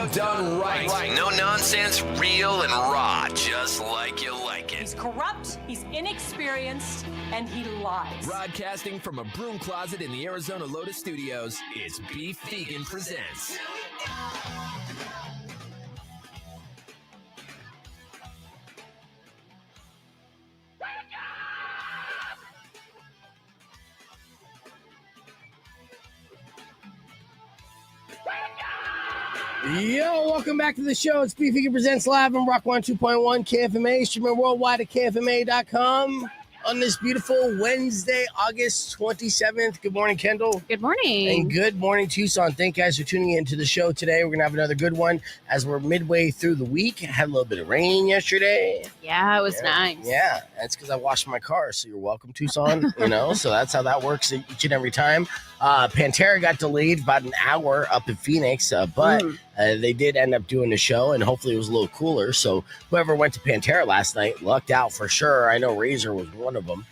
radio done right. No nonsense, real and raw, just like you like it. He's corrupt, he's inexperienced, and he lies. Broadcasting from a broom closet in the Arizona Lotus Studios, it's Beef Vegan Presents. Yo, welcome back to the show. It's Beef Vegan Presents live on Rock 102.1 KFMA, streaming worldwide at KFMA.com on this beautiful Wednesday, August 27th. Good morning, Kendall. Good morning. And good morning, Tucson. Thank you guys for tuning in to the show today. We're going to have another good one as we're midway through the week. Had a little bit of rain yesterday. Yeah, it was nice. Yeah, that's because I washed my car, so you're welcome, Tucson. So that's how that works each and every time. Pantera got delayed about an hour up in Phoenix, but they did end up doing the show, and hopefully it was a little cooler. So whoever went to Pantera last night lucked out for sure. I know Razor was one of them.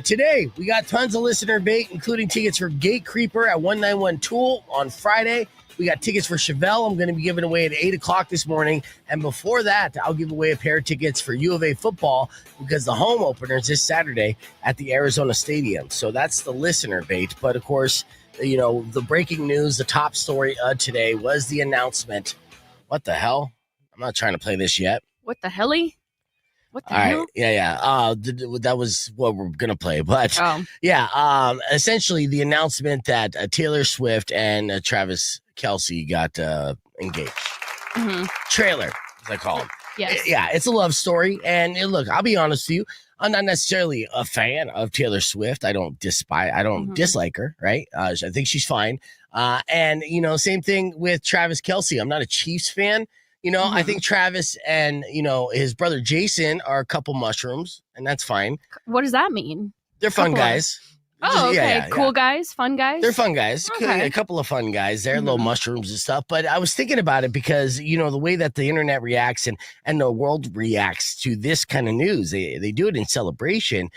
Today, we got tons of listener bait, including tickets for Gate Creeper at 191 Tool on Friday. We got tickets for Chevelle. I'm going to be giving away at 8 o'clock this morning. And before that, I'll give away a pair of tickets for U of A football because the home opener is this Saturday at the Arizona Stadium. So that's the listener bait. But, of course, the breaking news, the top story of today was the announcement. What the hell? I'm not trying to play this yet. What the helly? What the All hell? right. Yeah. That was what we're going to play. But, essentially the announcement that Taylor Swift and Travis Kelce got engaged. Mm-hmm. Trailer, as I call him. Yes. Yeah, it's a love story. And look, I'll be honest with you. I'm not necessarily a fan of Taylor Swift. I don't dislike her, right? I think she's fine. And same thing with Travis Kelce. I'm not a Chiefs fan. I think Travis and, his brother Jason are a couple mushrooms, and that's fine. What does that mean? They're fun guys. Oh, okay. Cool guys, fun guys. They're fun guys. Okay. A couple of fun guys. They're little mushrooms and stuff. But I was thinking about it because, the way that the internet reacts and the world reacts to this kind of news, they do it in celebration.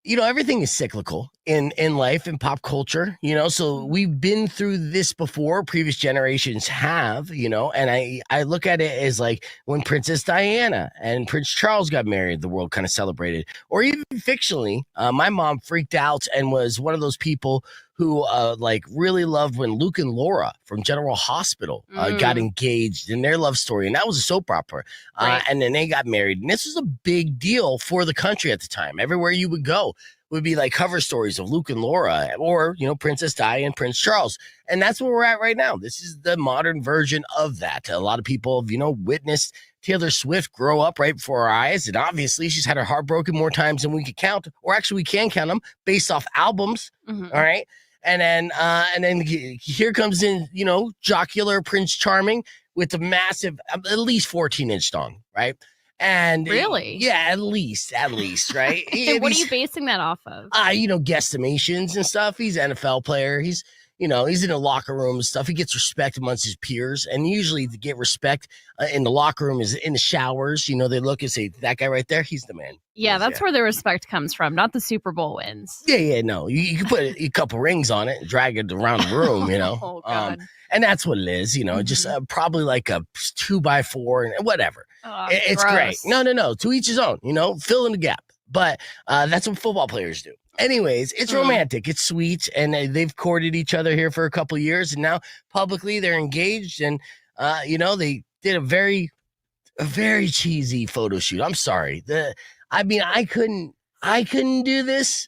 Everything is cyclical in life and pop culture, so we've been through this before. Previous generations have, and I look at it as like when Princess Diana and Prince Charles got married, the world kind of celebrated. Or even fictionally, my mom freaked out and was one of those people who really loved when Luke and Laura from General Hospital got engaged in their love story. And that was a soap opera. Right. And then they got married. And this was a big deal for the country at the time. Everywhere you would go would be like cover stories of Luke and Laura or, Princess Di and Prince Charles. And that's where we're at right now. This is the modern version of that. A lot of people have, witnessed Taylor Swift grow up right before our eyes. And obviously she's had her heart broken more times than we could count, or actually we can count them based off albums. Mm-hmm. All right. And then here comes in, jocular Prince Charming with the massive, at least 14-inch dong, right? And really? Yeah, at least, right? And what are you basing that off of? Guesstimations and stuff. He's an NFL player. He's in the locker room and stuff. He gets respect amongst his peers. And usually to get respect in the locker room is in the showers. They look and say, that guy right there, he's the man. Yeah, that's where the respect comes from, not the Super Bowl wins. Yeah, no. You can put a couple rings on it and drag it around the room, Oh, God. And that's what it is, just probably like a 2x4 and whatever. Oh, it's great. No. To each his own, fill in the gap. But that's what football players do. Anyways, it's romantic. It's sweet. And they've courted each other here for a couple of years. And now publicly they're engaged. And, they did a very cheesy photo shoot. I'm sorry. I couldn't do this.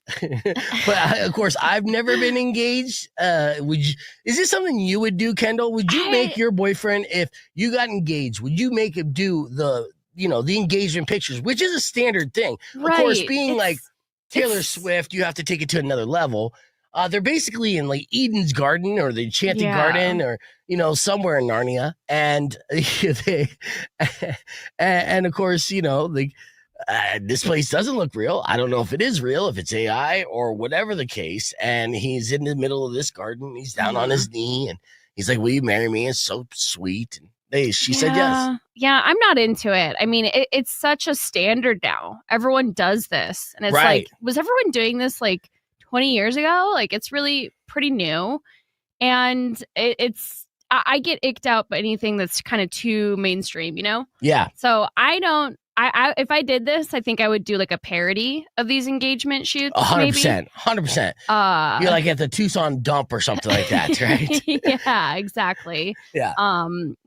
But of course, I've never been engaged. Is this something you would do, Kendall? Would you make your boyfriend, if you got engaged, would you make him do the engagement pictures, which is a standard thing? Right. Of course, being like Taylor Swift, you have to take it to another level. They're basically in like Eden's Garden or the Enchanted Garden or, somewhere in Narnia. And and of course, this place doesn't look real. I don't know if it is real, if it's AI or whatever the case. And he's in the middle of this garden. He's down on his knee and he's like, will you marry me? It's so sweet. And she said yes. Yeah, I'm not into it. I mean, it's such a standard now. Everyone does this. And it's like, was everyone doing this like 20 years ago? Like, it's really pretty new. And I get icked out by anything that's kind of too mainstream, you know? Yeah. So I don't. I if I did this, I think I would do like a parody of these engagement shoots. 100%. 100%. You're like at the Tucson dump or something like that, right? Yeah, exactly. Yeah.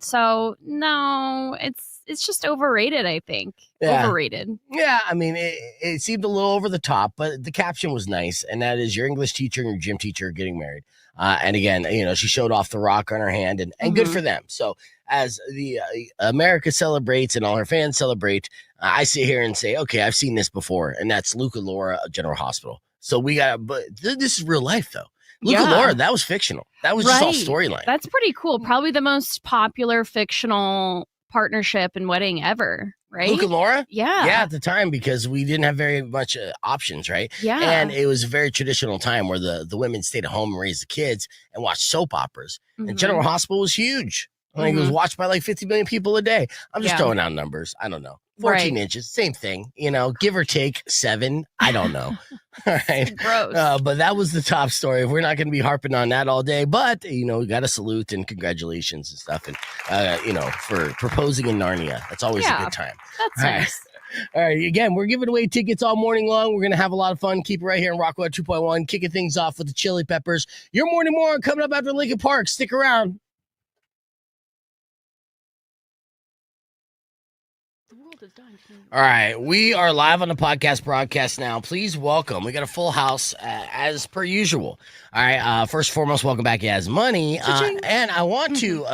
So no, it's just overrated, I think. Yeah. Overrated. Yeah, I mean, it seemed a little over the top, but the caption was nice, and that is your English teacher and your gym teacher are getting married. And again, she showed off the rock on her hand, and good for them. So as the America celebrates and all her fans celebrate, I sit here and say, okay, I've seen this before, and that's Luke and Laura General Hospital. So but this is real life, though. Luke and Laura, that was fictional. That was just all storyline. That's pretty cool. Probably the most popular fictional partnership and wedding ever, right? Luke and Laura? Yeah. Yeah, at the time, because we didn't have very much options, right? Yeah. And it was a very traditional time where the women stayed at home and raised the kids and watched soap operas. And General Hospital was huge. I think it was watched by like 50 million people a day. I'm just throwing out numbers. I don't know. 14 inches, same thing, give or take 7. I don't know. All right. Gross. But that was the top story. We're not going to be harping on that all day, but, we got to salute and congratulations and stuff. And, for proposing in Narnia. That's always a good time. That's nice. All right. Again, we're giving away tickets all morning long. We're going to have a lot of fun. Keep it right here in Rockwell 2.1, kicking things off with the Chili Peppers. Your morning more coming up after Lincoln Park. Stick around. All right, we are live on the podcast broadcast now. Please welcome. We got a full house as per usual. All right, first and foremost, welcome back, Yaz Money. And I want to,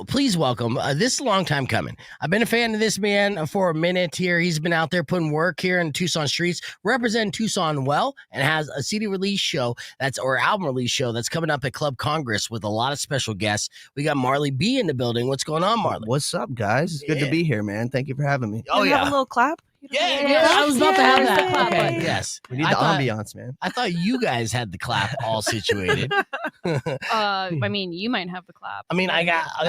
please welcome. This is a long time coming. I've been a fan of this man for a minute here. He's been out there putting work here in Tucson streets, representing Tucson well, and has a CD release show or album release show that's coming up at Club Congress with a lot of special guests. We got Marley B in the building. What's going on, Marley? What's up, guys? It's good to be here, man. Thank you for having me. Oh, yeah. Have a little clap? Yeah, I was about to have that. Clap. Okay, yes. We need the ambiance, man. I thought you guys had the clap all situated. I mean, you might have the clap. I mean, I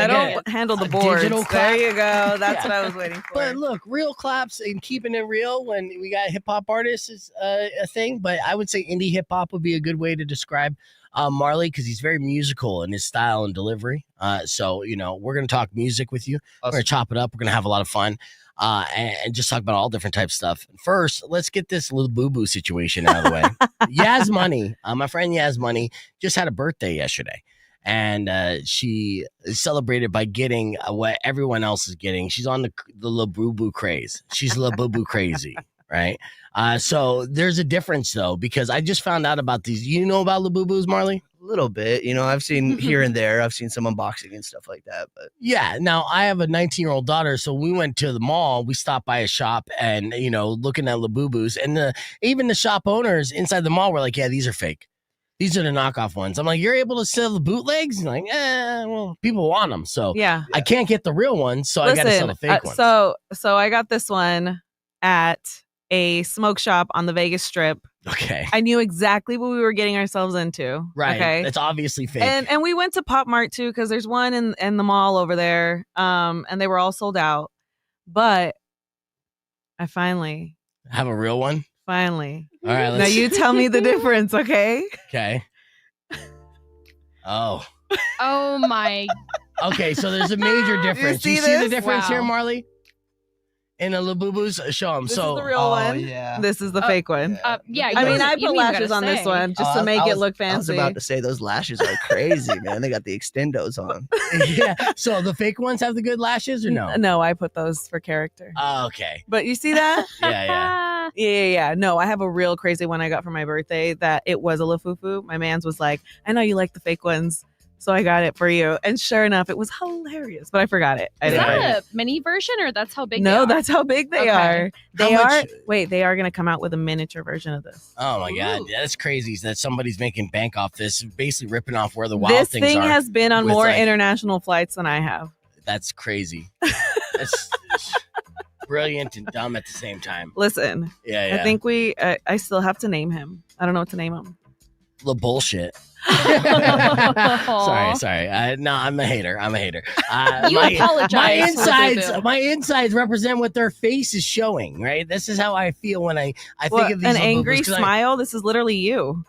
don't handle the boards. Digital clap. There you go. That's what I was waiting for. But look, real claps and keeping it real when we got hip hop artists is a thing. But I would say indie hip hop would be a good way to describe Marley, because he's very musical in his style and delivery. So, we're going to talk music with you. Awesome. We're going to chop it up. We're going to have a lot of fun. And just talk about all different types of stuff. First, let's get this little boo-boo situation out of the way. Yaz Money, my friend Yaz Money, just had a birthday yesterday. And she celebrated by getting what everyone else is getting. She's on the little boo-boo craze. She's little boo-boo crazy, right? So there's a difference, though, because I just found out about these. You know about Labubu's, Marley? A little bit. I've seen here and there. I've seen some unboxing and stuff like that. But yeah, now I have a 19-year-old daughter, so we went to the mall. We stopped by a shop and, looking at Labubu's. And even the shop owners inside the mall were like, yeah, these are fake. These are the knockoff ones. I'm like, you're able to sell the bootlegs? And like, well, people want them. So yeah. I can't get the real ones, so I got to sell the fake ones. So I got this one at a smoke shop on the Vegas Strip. Okay. I knew exactly what we were getting ourselves into. Right. Okay. It's obviously fake. And we went to Pop Mart too, because there's one in the mall over there. And they were all sold out. But I finally have a real one. Finally. All right. Now you tell me the difference, okay? Okay. Oh. Oh my. Okay, so there's a major difference. You see the difference here, Marley? In a Labubu's, show them. This is the real one. Yeah. This is the fake one. Yeah. I mean, I put lashes on this one just to make it look fancy. I was about to say those lashes are crazy, man. They got the extendos on. Yeah. So the fake ones have the good lashes or no? No, I put those for character. Oh, okay. But you see that? Yeah. Yeah. No, I have a real crazy one I got for my birthday that it was a Lafufu. My man's was like, I know you like the fake ones, so I got it for you. And sure enough, it was hilarious, but I forgot it. Is that a mini version or that's how big they are? No, that's how big they are. They are going to come out with a miniature version of this. Oh my God. That's crazy that somebody's making bank off this, basically ripping off where the wild things are. This thing has been on more international flights than I have. That's crazy. That's brilliant and dumb at the same time. Listen. Yeah. I think I still have to name him. I don't know what to name him. The bullshit. Sorry. No, I'm a hater. You apologize. My insides represent what their face is showing, right? This is how I feel when I think of these an angry smile. This is literally you.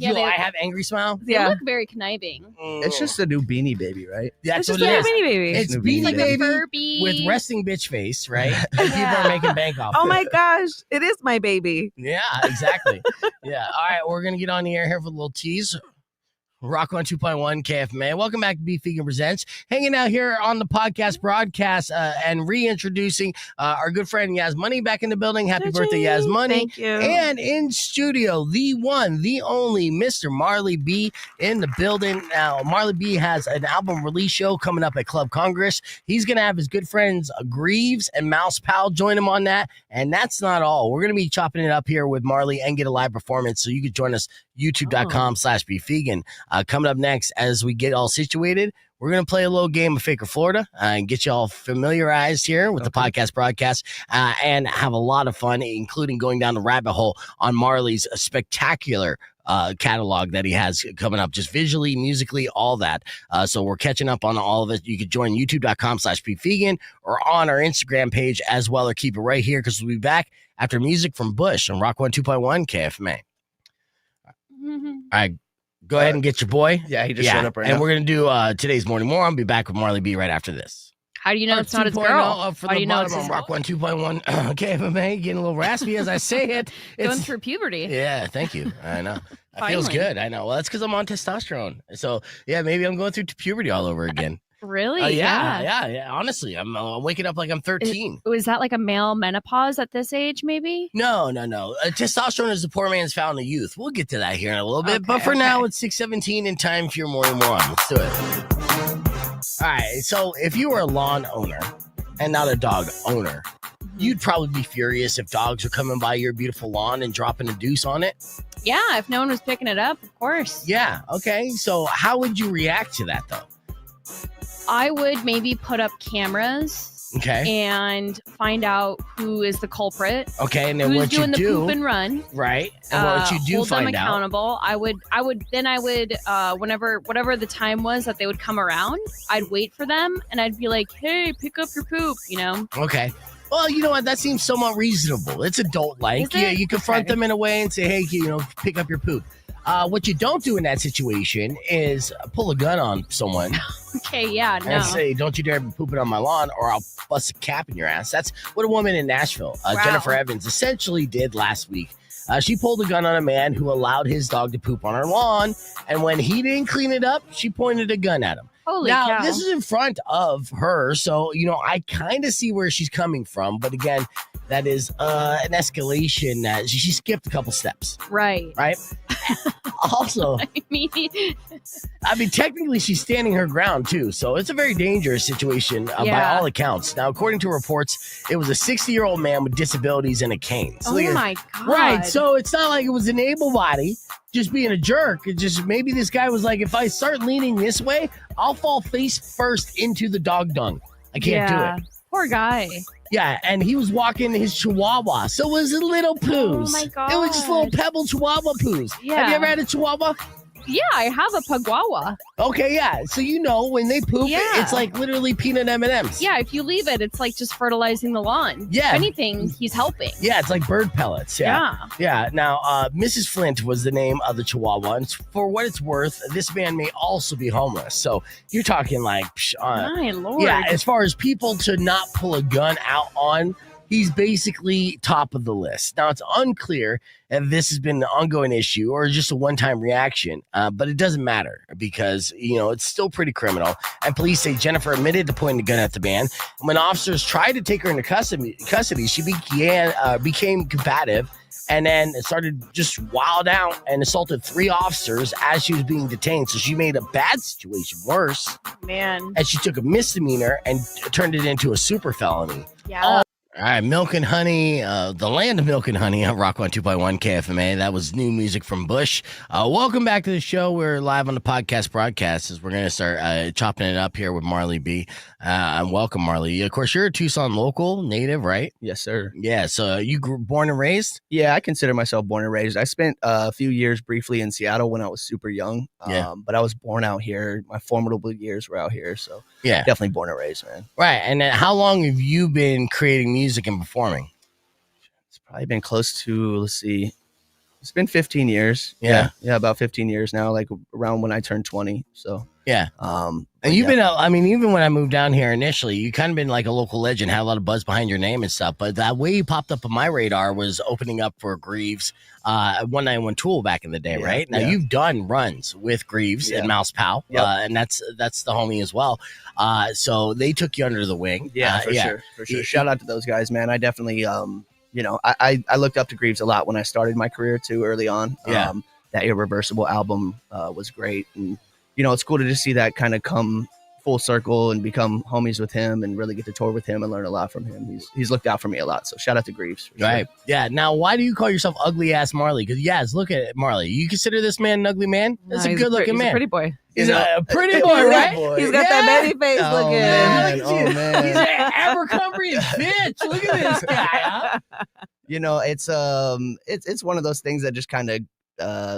I have angry smile. They look very conniving. It's just a new Beanie Baby, right? That's It's just what a it is. Beanie Baby. It's New Beanie Beanie Baby with resting bitch face, right? And people are making bank off. Oh it. my gosh, it is my baby. Yeah, exactly. Yeah. All right, we're gonna get on the air here for a little tease. Rock on 2.1 KFMA. Welcome back to Be Vegan Presents. Hanging out here on the podcast broadcast and reintroducing our good friend Yaz Money back in the building. Happy birthday, Yaz Money. Thank you. And in studio, the one, the only Mr. Marley B in the building. Now, Marley B has an album release show coming up at Club Congress. He's going to have his good friends Greaves and Mouse Powell join him on that. And that's not all. We're going to be chopping it up here with Marley and get a live performance. So you can join us, youtube.com/BeVegan. Coming up next, as we get all situated, we're going to play a little game of Faker Florida and get you all familiarized here with the podcast broadcast and have a lot of fun, including going down the rabbit hole on Marley's spectacular catalog that he has coming up, just visually, musically, all that. So we're catching up on all of it. You could join youtube.com/BeVegan or on our Instagram page as well, or keep it right here because we'll be back after music from Bush on Rock 102.1 KFMA. All right. Go ahead and get your boy. Yeah, he just showed up right now. And we're going to do today's Morning More. I'll be back with Marley B right after this. How do you know it's not his girl? How do you know it's on Rock 102.1 KFMA? Getting a little raspy as I say it. Going through puberty. Yeah, thank you. I know. It feels good. I know. Well, that's because I'm on testosterone. So, yeah, maybe I'm going through puberty all over again. Really? Yeah. Honestly, I'm waking up like I'm 13. Was that like a male menopause at this age, maybe? No. Testosterone is the poor man's fountain of youth. We'll get to that here in a little bit. But for now, it's 6:17 and time for your Morning More. Let's do it. All right. So if you were a lawn owner and not a dog owner, you'd probably be furious if dogs were coming by your beautiful lawn and dropping a deuce on it. Yeah, if no one was picking it up, of course. Yeah. Okay. So how would you react to that, though? I would maybe put up cameras. Okay. And find out who is the culprit. Okay, and then who's what you doing do? the poop and run. Right. And what you do hold find them accountable. I would whatever the time was that they would come around, I'd wait for them and I'd be like, hey, pick up your poop, Okay. Well, you know what? That seems somewhat reasonable. It's adult-like. Yeah, you confront them in a way and say, hey, pick up your poop. What you don't do in that situation is pull a gun on someone. Okay, yeah, no. And say, don't you dare be pooping on my lawn or I'll bust a cap in your ass. That's what a woman in Nashville, Jennifer Evans, essentially did last week. She pulled a gun on a man who allowed his dog to poop on her lawn. And when he didn't clean it up, she pointed a gun at him. Holy cow. This is in front of her. So, I kind of see where she's coming from. But again, that is an escalation that she skipped a couple steps. Right. Also, I mean, technically she's standing her ground too. So it's a very dangerous situation by all accounts. Now, according to reports, it was a 60-year-old man with disabilities and a cane. So my God. Right. So it's not like it was an able body just being a jerk. It just maybe this guy was like, if I start leaning this way, I'll fall face first into the dog dung. I can't do it. Poor guy. Yeah, and he was walking his chihuahua. So it was a little poos. Oh my God. It was just little pebble chihuahua poos. Yeah. Have you ever had a chihuahua? Yeah, I have a Pagwawa. Okay, yeah. So when they poop, it's like literally peanut M&Ms. Yeah, if you leave it, it's like just fertilizing the lawn. Yeah. If anything, he's helping. Yeah, it's like bird pellets. Yeah. Now, Mrs. Flint was the name of the Chihuahua. And for what it's worth, this man may also be homeless. So you're talking like, my Lord. Yeah, as far as people to not pull a gun out on, he's basically top of the list. Now, it's unclear if this has been an ongoing issue or just a one-time reaction, but it doesn't matter because, it's still pretty criminal. And police say Jennifer admitted to pointing a gun at the man. When officers tried to take her into custody, she became combative and then started just wild out and assaulted 3 officers as she was being detained. So she made a bad situation worse. Man. And she took a misdemeanor and turned it into a super felony. Yeah. All right, Milk and Honey, the land of Milk and Honey on Rock 102.1 KFMA. That was new music from Bush. Welcome back to the show. We're live on the podcast broadcast as we're going to start chopping it up here with Marley B. And welcome, Marley. Of course, you're a Tucson local, native, right? Yes, sir. Yeah, so you born and raised? Yeah, I consider myself born and raised. I spent a few years briefly in Seattle when I was super young. But I was born out here. My formidable years were out here. So yeah, definitely born and raised, man. Right. And how long have you been creating music and performing? It's probably been close to, let's see, it's been 15 years. Yeah, about 15 years now, like around when I turned 20. So yeah. And you've been, I mean, even when I moved down here initially, you kind of been like a local legend, had a lot of buzz behind your name and stuff. But that way you popped up on my radar was opening up for Greaves, 191 Tool back in the day, right? Now you've done runs with Greaves and Mouse Pow, and that's the homie as well. So they took you under the wing. Yeah, for sure. Shout out to those guys, man. I definitely, I looked up to Greaves a lot when I started my career too early on. That Irreversible album was great, and it's cool to just see that kind of come full circle and become homies with him and really get to tour with him and learn a lot from him. He's looked out for me a lot. So shout out to Greaves. Right. Sure. Yeah. Now, why do you call yourself ugly ass Marley? Because look at it, Marley. You consider this man an ugly man? That's a good looking man. He's a pretty boy. He's a pretty boy, right? He's got that baby face looking. Man. Oh man. He's an Abercrombie bitch. Look at this guy. Huh? It's one of those things that just kind of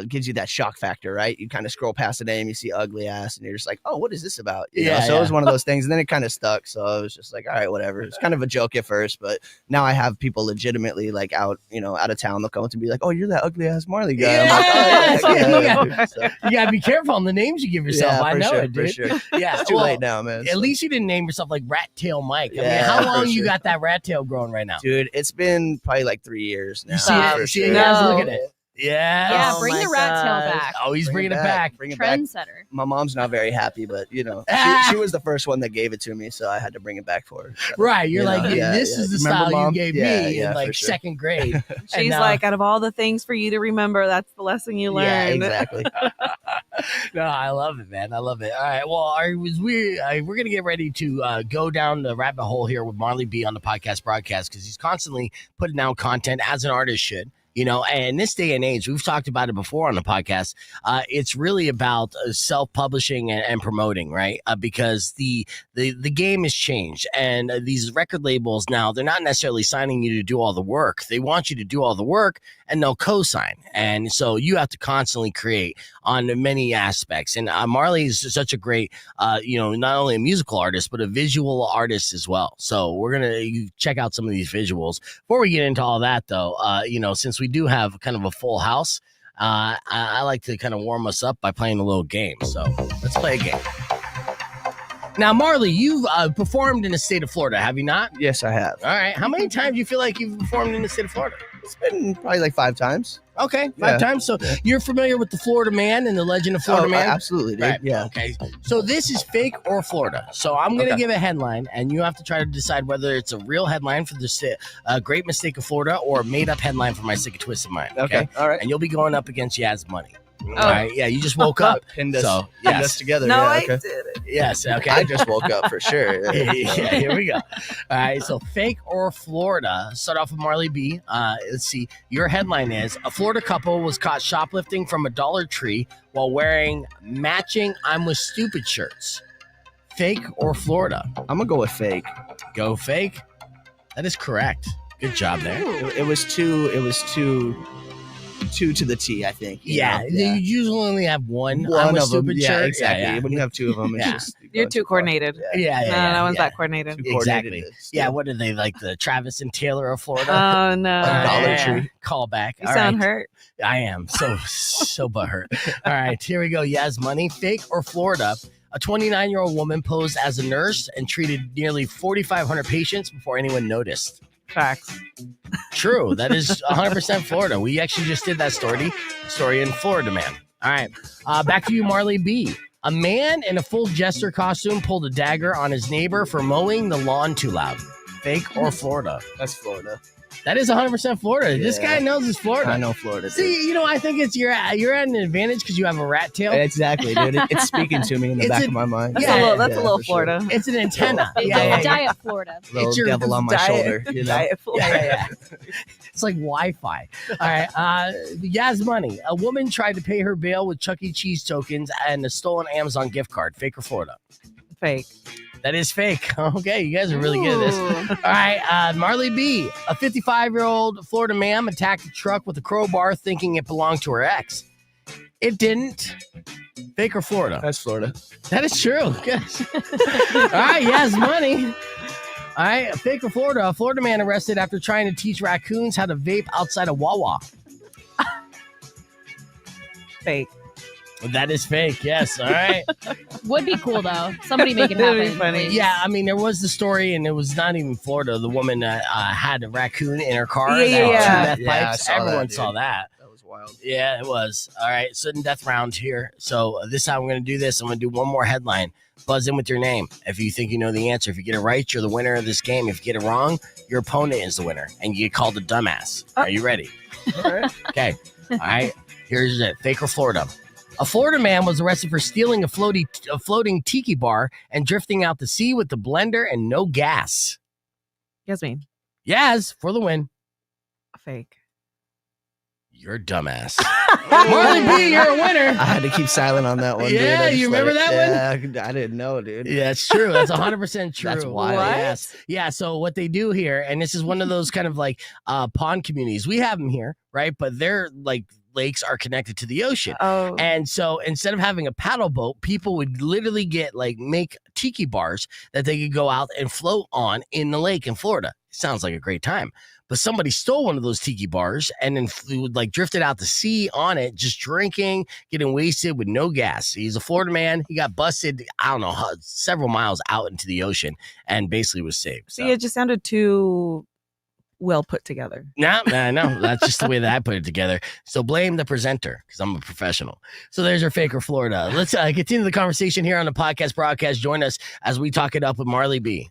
gives you that shock factor, right? You kind of scroll past the name, you see ugly ass, and you're just like, oh, what is this about? So it was one of those things, and then it kind of stuck. So I was just like, all right, whatever. It's kind of a joke at first, but now I have people legitimately like out of town. They'll come up to be like, oh, you're that ugly ass Marley guy. Yeah. I'm like, oh, so, you gotta be careful on the names you give yourself. Yeah, I know sure, it, dude. For sure. Yeah, it's too late now, man. At least you didn't name yourself like Rat Tail Mike. I mean, Yeah, how long for you sure. got that rat tail growing right now? Dude, it's been probably like 3 years now. You see it? for See sure. it, guys? Look at it. Yeah. Yeah, Oh bring my the rat tail gosh. back. Oh, he's bringing it back. Bring it back. Trendsetter. My mom's not very happy, but she was the first one that gave it to me, so I had to bring it back for her. So, Right. You're like, yeah, this is the Remember, style Mom? you gave Yeah, me in like for sure. second grade. She's now- like, out of all the things for you to remember, that's the lesson you Yeah, learned. exactly. No, I love it, man. I love it. All right. Well, we're going to get ready to go down the rabbit hole here with Marley B on the podcast broadcast because he's constantly putting out content as an artist should. And this day and age, we've talked about it before on the podcast. It's really about self-publishing and promoting, right? Because the game has changed, and these record labels now, they're not necessarily signing you to do all the work. They want you to do all the work, and they'll co-sign. And so you have to constantly create on many aspects. And Marley is such a great, not only a musical artist, but a visual artist as well. So we're going to check out some of these visuals. Before we get into all that, though, since we do have kind of a full house, I like to kind of warm us up by playing a little game. So let's play a game. Now, Marley, you've performed in the state of Florida, have you not? Yes, I have. All right. How many times do you feel like you've performed in the state of Florida? It's been probably like 5 times. Okay, 5 times. So you're familiar with the Florida Man and the legend of Florida Man? Absolutely, dude. Right. Yeah. Okay. So this is fake or Florida. So I'm going to give a headline, and you have to try to decide whether it's a real headline for the Great Mistake of Florida or a made-up headline for My Sick and Twisted Mind. Okay. All right. And you'll be going up against Yaz Money. All right. Yeah, you just woke up. Pinned us, So, pinned yes. us together. No, yeah, I okay. did it. Yes. Okay. I just woke up for sure. Yeah, here we go. All right, so fake or Florida. Start off with Marley B. Let's see. Your headline is: a Florida couple was caught shoplifting from a Dollar Tree while wearing matching "I'm with Stupid" shirts. Fake or Florida? I'm gonna go with fake. Go fake. That is correct. Good job there. It was two to the T, I think. Yeah, you usually only have one One "I'm with of them. Stupid" Yeah, shirt. exactly. Yeah, When you have 2 of them, it's Yeah. just You're too coordinated. yeah. No one's yeah. that coordinated. Too coordinated. Exactly. It's Yeah, still- what are they, like the Travis and Taylor of Florida? Oh no! Dollar Tree. Callback. You All sound right. hurt. I am so butthurt. All right, here we go. Yaz Money, fake or Florida? A 29-year-old woman posed as a nurse and treated nearly 4,500 patients before anyone noticed. Facts. True, that is 100% Florida. We actually just did that story in Florida, man. All right, back to you, Marley B. A man in a full jester costume pulled a dagger on his neighbor for mowing the lawn too loud. Fake or Florida? That's Florida. That is 100% Florida. This guy knows his Florida. I know Florida. Dude. See, I think it's you're at an advantage because you have a rat tail. Exactly, dude. It's speaking to me in the back of my mind. That's a little Florida. Sure. It's an antenna. Diet Florida. Little devil on my shoulder. Diet Florida. Yeah. It's like Wi-Fi. All right. Yaz Money. A woman tried to pay her bail with Chuck E. Cheese tokens and a stolen Amazon gift card. Fake or Florida? Fake. That is fake. Okay, you guys are really good at this. All right, Marley B. A 55-year-old Florida man attacked a truck with a crowbar thinking it belonged to her ex. It didn't. Fake or Florida? That's Florida. That is true. Good. All right, yes, money. All right, fake or Florida? A Florida man arrested after trying to teach raccoons how to vape outside of Wawa. Fake. That is fake, yes. All right. Would be cool, though. Somebody make it That'd be happen. funny. Please. Yeah, I mean, there was the story, and it was not even Florida. The woman had a raccoon in her car. Yeah. Two meth pipes. Everyone saw that. That was wild. Yeah, it was. All right, sudden death round here. So this time I'm going to do this. I'm going to do one more headline. Buzz in with your name. If you think you know the answer, if you get it right, you're the winner of this game. If you get it wrong, your opponent is the winner, and you get called a dumbass. Are you ready? All right. Okay. All right. Here's it. Fake or Florida? A Florida man was arrested for stealing a floating tiki bar and drifting out to sea with the blender and no gas. Yasmin. Yes, for the win. Fake. You're a dumbass. Marley B, you're a winner. I had to keep silent on that one. Yeah, dude. you remember that one? I didn't know, dude. Yeah, it's true. That's 100% true. That's wild. What? Yes. Yeah, so what they do here, and this is one of those kind of like pond communities. We have them here, right? But they're like lakes are connected to the ocean. Oh. And so instead of having a paddle boat, people would literally make tiki bars that they could go out and float on in the lake in Florida. It sounds like a great time. But somebody stole one of those tiki bars and then drifted out to sea on it, just drinking, getting wasted with no gas. He's a Florida man. He got busted, I don't know, several miles out into the ocean and basically was saved. So. See, it just sounded too well put together. No, that's just the way that I put it together. So blame the presenter because I'm a professional. So there's our fake or Florida. Let's continue the conversation here on the podcast broadcast. Join us as we talk it up with Marley B.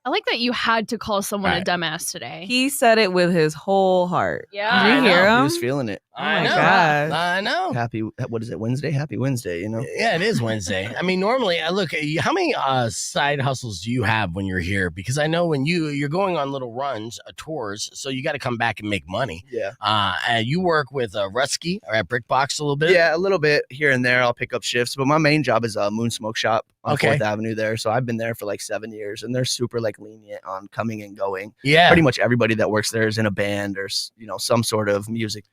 I like that you had to call someone Right. a dumbass today. He said it with his whole heart. Yeah. Did you hear He him? was feeling it. Oh my gosh. I know. Happy, what is it, Wednesday? Happy Wednesday, you know? Yeah, it is Wednesday. I mean, normally, look, how many side hustles do you have when you're here? Because I know when you're going on little runs, tours, so you got to come back and make money. Yeah. And you work with Rutsky or at Brickbox a little bit? Yeah, a little bit here and there. I'll pick up shifts, but my main job is a Moon Smoke Shop on Okay. 4th Avenue there. So I've been there for like 7 years, and they're super like lenient on coming and going. Yeah. Pretty much everybody that works there is in a band or some sort of music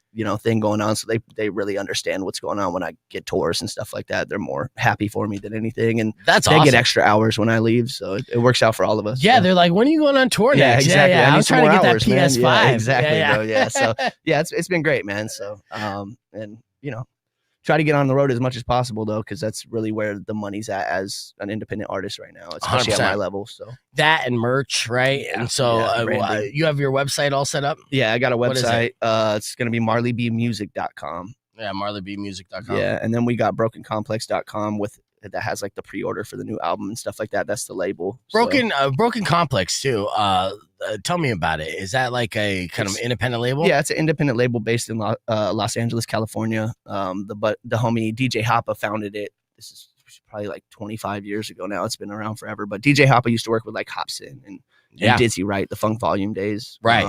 thing going on. So they really understand what's going on when I get tours and stuff like that. They're more happy for me than anything, and That's they awesome. get extra hours when I leave, so it works out for all of us. Yeah, so. they're like, when are you going on tour Yeah, next? exactly. Yeah, I I need was some trying to more get hours, that man. PS5. Yeah, exactly. Yeah. Bro. Yeah. So yeah, it's been great, man. So and try to get on the road as much as possible though, because that's really where the money's at as an independent artist right now, especially 100%. at my level. So That and merch, right? Yeah, And so branding. you have your website all set up? yeah, I got a What is website. It's gonna be marleybmusic.com. Yeah, marleybmusic.com. Yeah, and then we got brokencomplex.com that has like the pre-order for the new album and stuff like that. That's the label. So- Broken Complex too. Tell me about it. Is that like a kind of independent label? Yeah, it's an independent label based in Los Angeles, California. The homie DJ Hoppa founded it. This is probably like 25 years ago now. It's been around forever. But DJ Hoppa used to work with like Hopsin and Dizzy Wright, the Funk Volume days. Right.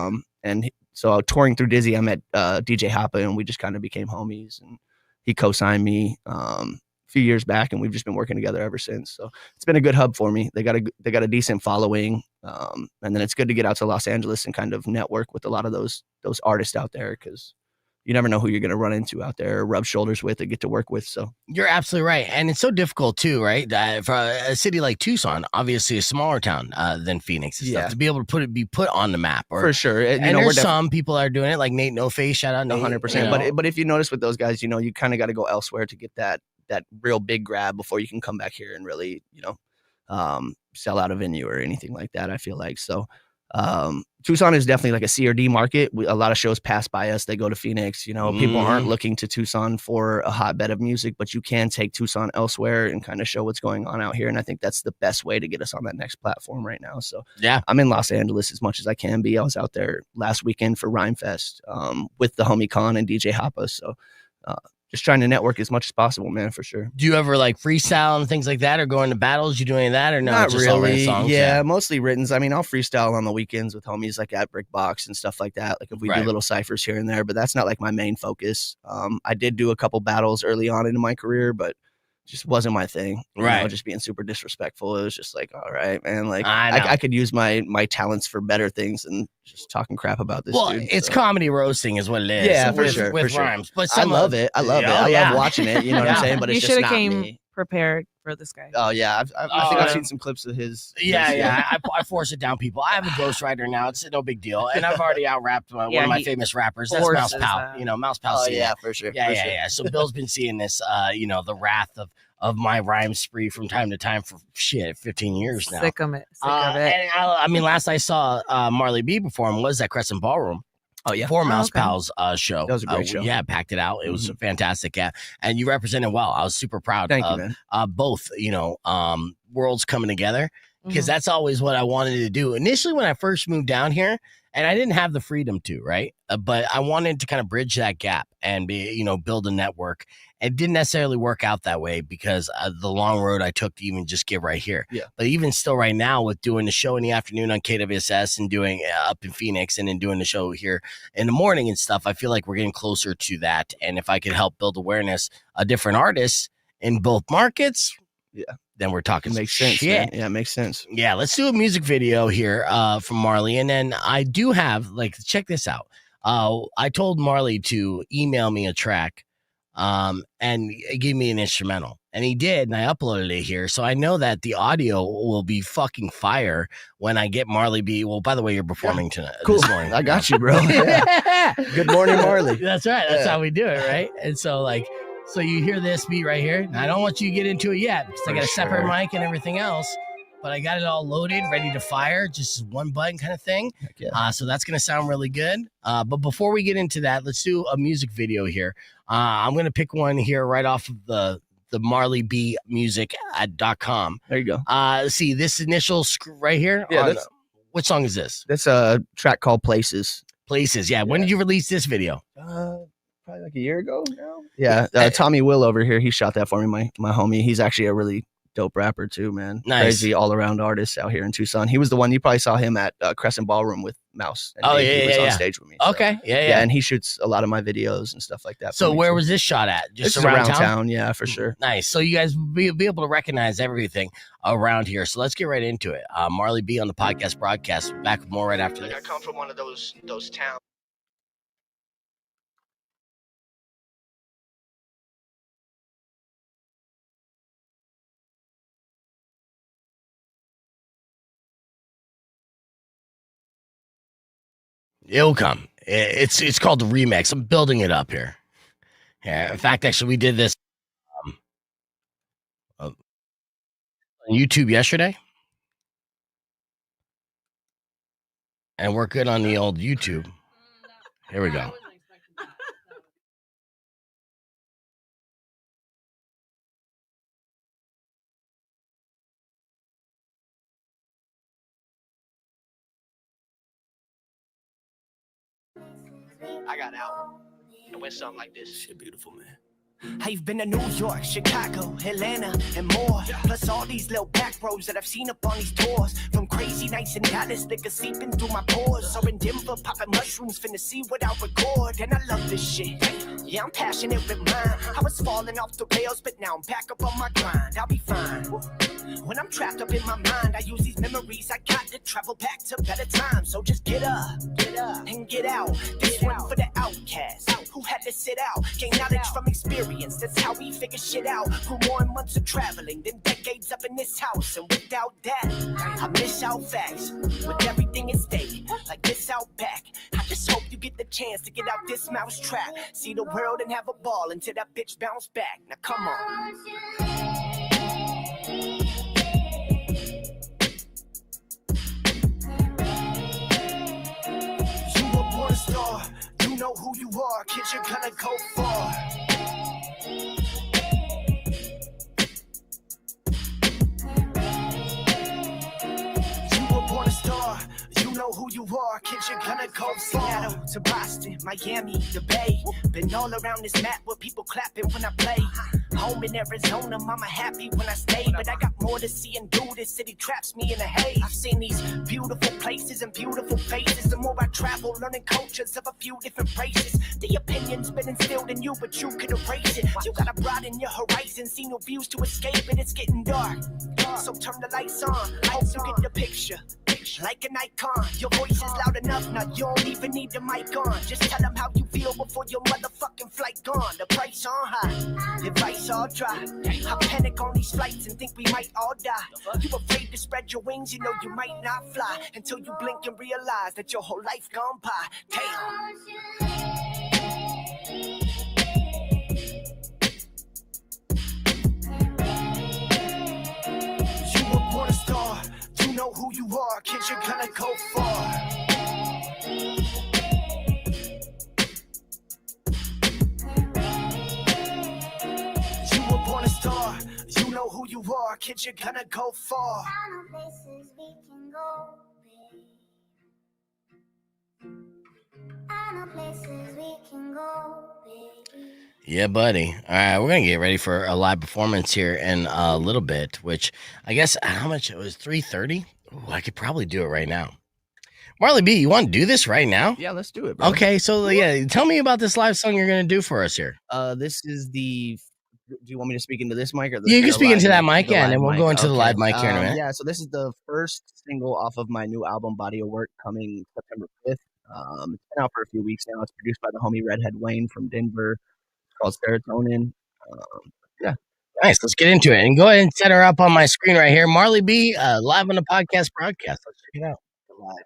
So touring through Dizzy, I met DJ Hoppa, and we just kind of became homies. And he co-signed me a few years back, and we've just been working together ever since. So it's been a good hub for me. They got a decent following, and then it's good to get out to Los Angeles and kind of network with a lot of those artists out there, because you never know who you're going to run into out there, or rub shoulders with, and get to work with. So You're absolutely right. And it's so difficult too, right? For a city like Tucson, obviously a smaller town than Phoenix and stuff, to be able to be put on the map. for sure, And there's some people are doing it, like Nate No Face, shout out Nate. 100%. But if you notice with those guys, you kind of got to go elsewhere to get that real big grab before you can come back here and really, sell out a venue or anything like that. I feel like so. Tucson is definitely like a C or D market. A lot of shows pass by us. They go to Phoenix. You know, people aren't looking to Tucson for a hotbed of music, but you can take Tucson elsewhere and kind of show what's going on out here. And I think that's the best way to get us on that next platform right now. So yeah, I'm in Los Angeles as much as I can be. I was out there last weekend for Rhyme Fest with the homie Khan and DJ Hoppa. So just trying to network as much as possible, man, for sure. Do you ever like freestyle and things like that, or go into battles? You do any of that, or no? Not just all written really. songs? Yeah, mostly written. I mean, I'll freestyle on the weekends with homies like at Brick Box and stuff like that. Like if we do little ciphers here and there, but that's not like my main focus. I did do a couple battles early on in my career, but just wasn't my thing. You know, just being super disrespectful. It was just like, all right, man. Like I could use my talents for better things than just talking crap about this. Well, dude, it's comedy roasting is what it is. Yeah, with, for sure. With for rhymes. Sure. But I love it. I love it. I love watching it. You know what I'm saying? But you it's should just have not came me. prepared for this guy. Oh yeah, I think I've seen some clips of his. I force it down people. I have a ghostwriter now. It's no big deal, and I've already out-rapped one of my famous rappers. That's Mouse Pal. You know, Mouse Pal. Oh yeah, for sure. Yeah. So Bill's been seeing this. You know, the wrath of my rhyme spree from time to time for 15 years now. Sick of it. And I mean, last I saw Marley B perform was at Crescent Ballroom. Oh yeah, for Mouse Pal's show. That was a great show. Yeah, packed it out. It was fantastic. Yeah, and you represented well. I was super proud. Thank you, man. Both, you know, worlds coming together, because that's always what I wanted to do. Initially, when I first moved down here, and I didn't have the freedom to, right? But I wanted to kind of bridge that gap and be, you know, build a network. It didn't necessarily work out that way because the long road I took to even just get right here. Yeah. But even still right now with doing the show in the afternoon on KWSS and doing up in Phoenix and then doing the show here in the morning and stuff, I feel like we're getting closer to that. And if I could help build awareness of different artists in both markets, then we're talking makes sense. Shit. Yeah, it makes sense. Yeah, let's do a music video here from Marley. And then I do have, like, check this out. I told Marley to email me a track and give me an instrumental. And he did, and I uploaded it here. So I know that the audio will be fucking fire when I get Marley B. Well, by the way, you're performing tonight. Cool. This morning. I got you, bro. Good morning, Marley. That's right. That's how we do it, right? And so, like, so you hear this beat right here. Now, I don't want you to get into it yet because I got a separate mic and everything else. But I got it all loaded, ready to fire, just one button kind of thing. So that's going to sound really good. But before we get into that, let's do a music video here. I'm going to pick one here right off of the Marley B music.com. There you go. See this initial right here? Yeah. What song is this? That's a track called Places. Places. Yeah. When did you release this video? Probably like a year ago now. Yeah. Tommy Will over here, he shot that for me, my homie. He's actually a really dope rapper too, man. Nice. Crazy all around artist out here in Tucson. He was the one you probably saw him at Crescent Ballroom with Mouse. And he was on stage with me. So. Okay, yeah, and he shoots a lot of my videos and stuff like that. So where was this shot at? Just around town? Yeah, for sure. Nice. So you guys be able to recognize everything around here. So let's get right into it. Marley B on the podcast broadcast. Back with more right after this. I come from one of those towns. It'll come. It's called the remix. I'm building it up here. Yeah. In fact, actually, we did this on YouTube yesterday, and we're good on the old YouTube. Here we go. I got out. It went something like this. Shit, beautiful, man. I've been to New York, Chicago, Atlanta, and more. Plus all these little back roads that I've seen up on these tours. From crazy nights in Dallas, liquor seeping through my pores. Or in Denver, popping mushrooms, finna see what I record. And I love this shit. Yeah, I'm passionate with mine. I was falling off the rails, but now I'm back up on my grind. I'll be fine. When I'm trapped up in my mind, I use these memories I got to travel back to better times. So just get up, and get out. This one for the outcast who had to sit out, gain knowledge from experience. That's how we figure shit out. Grew more in months of traveling than decades up in this house. And without that, I miss out facts with everything at stake, like this out back. I just hope you get the chance to get out this mouse trap, see the world and have a ball until that bitch bounce back. Now come on. are, kids, you're gonna go far. You were born a star. You know who you are, kids, you're gonna go Seattle to Boston, Miami, the Bay. Been all around this map with people clapping when I play. Home in Arizona, mama happy when I stay. But I got more to see and do, this city traps me in a haze. I've seen these beautiful places and beautiful faces. The more I travel, learning cultures of a few different races. The opinion's been instilled in you, but you can erase it. You gotta broaden your horizon, see new views to escape it. It's getting dark, so turn the lights on. Hope you get the picture. Like an icon, your voice is loud enough now, you don't even need the mic on. Just tell them how you feel before your motherfucking flight gone. The price on high, advice all dry. I panic on these flights and think we might all die. You afraid to spread your wings, you know you might not fly. Until you blink and realize that your whole life gone by. Damn. You were born a star. You know who you are, kids, you're gonna go far. You were born a star. You know who you are, kids, you're gonna go far. I know places we can go, babe. I know places we can go, baby. Yeah, buddy. All right, we're going to get ready for a live performance here in a little bit, which I guess how much it was, 3:30? Oh, I could probably do it right now. Marley B, you want to do this right now? Yeah, let's do it, bro. Okay, so yeah, tell me about this live song you're going to do for us here. This is the. Do you want me to speak into this mic or You can speak into that mic, yeah, and then we'll go into the live mic here in a minute. Yeah, so this is the first single off of my new album, Body of Work, coming September 5th. It's been out for a few weeks now. It's produced by the homie Redhead Wayne from Denver. It's called Serotonin. Yeah. Nice. Let's get into it. And go ahead and set her up on my screen right here. Marley B, live on the podcast broadcast. Let's check it out. Live.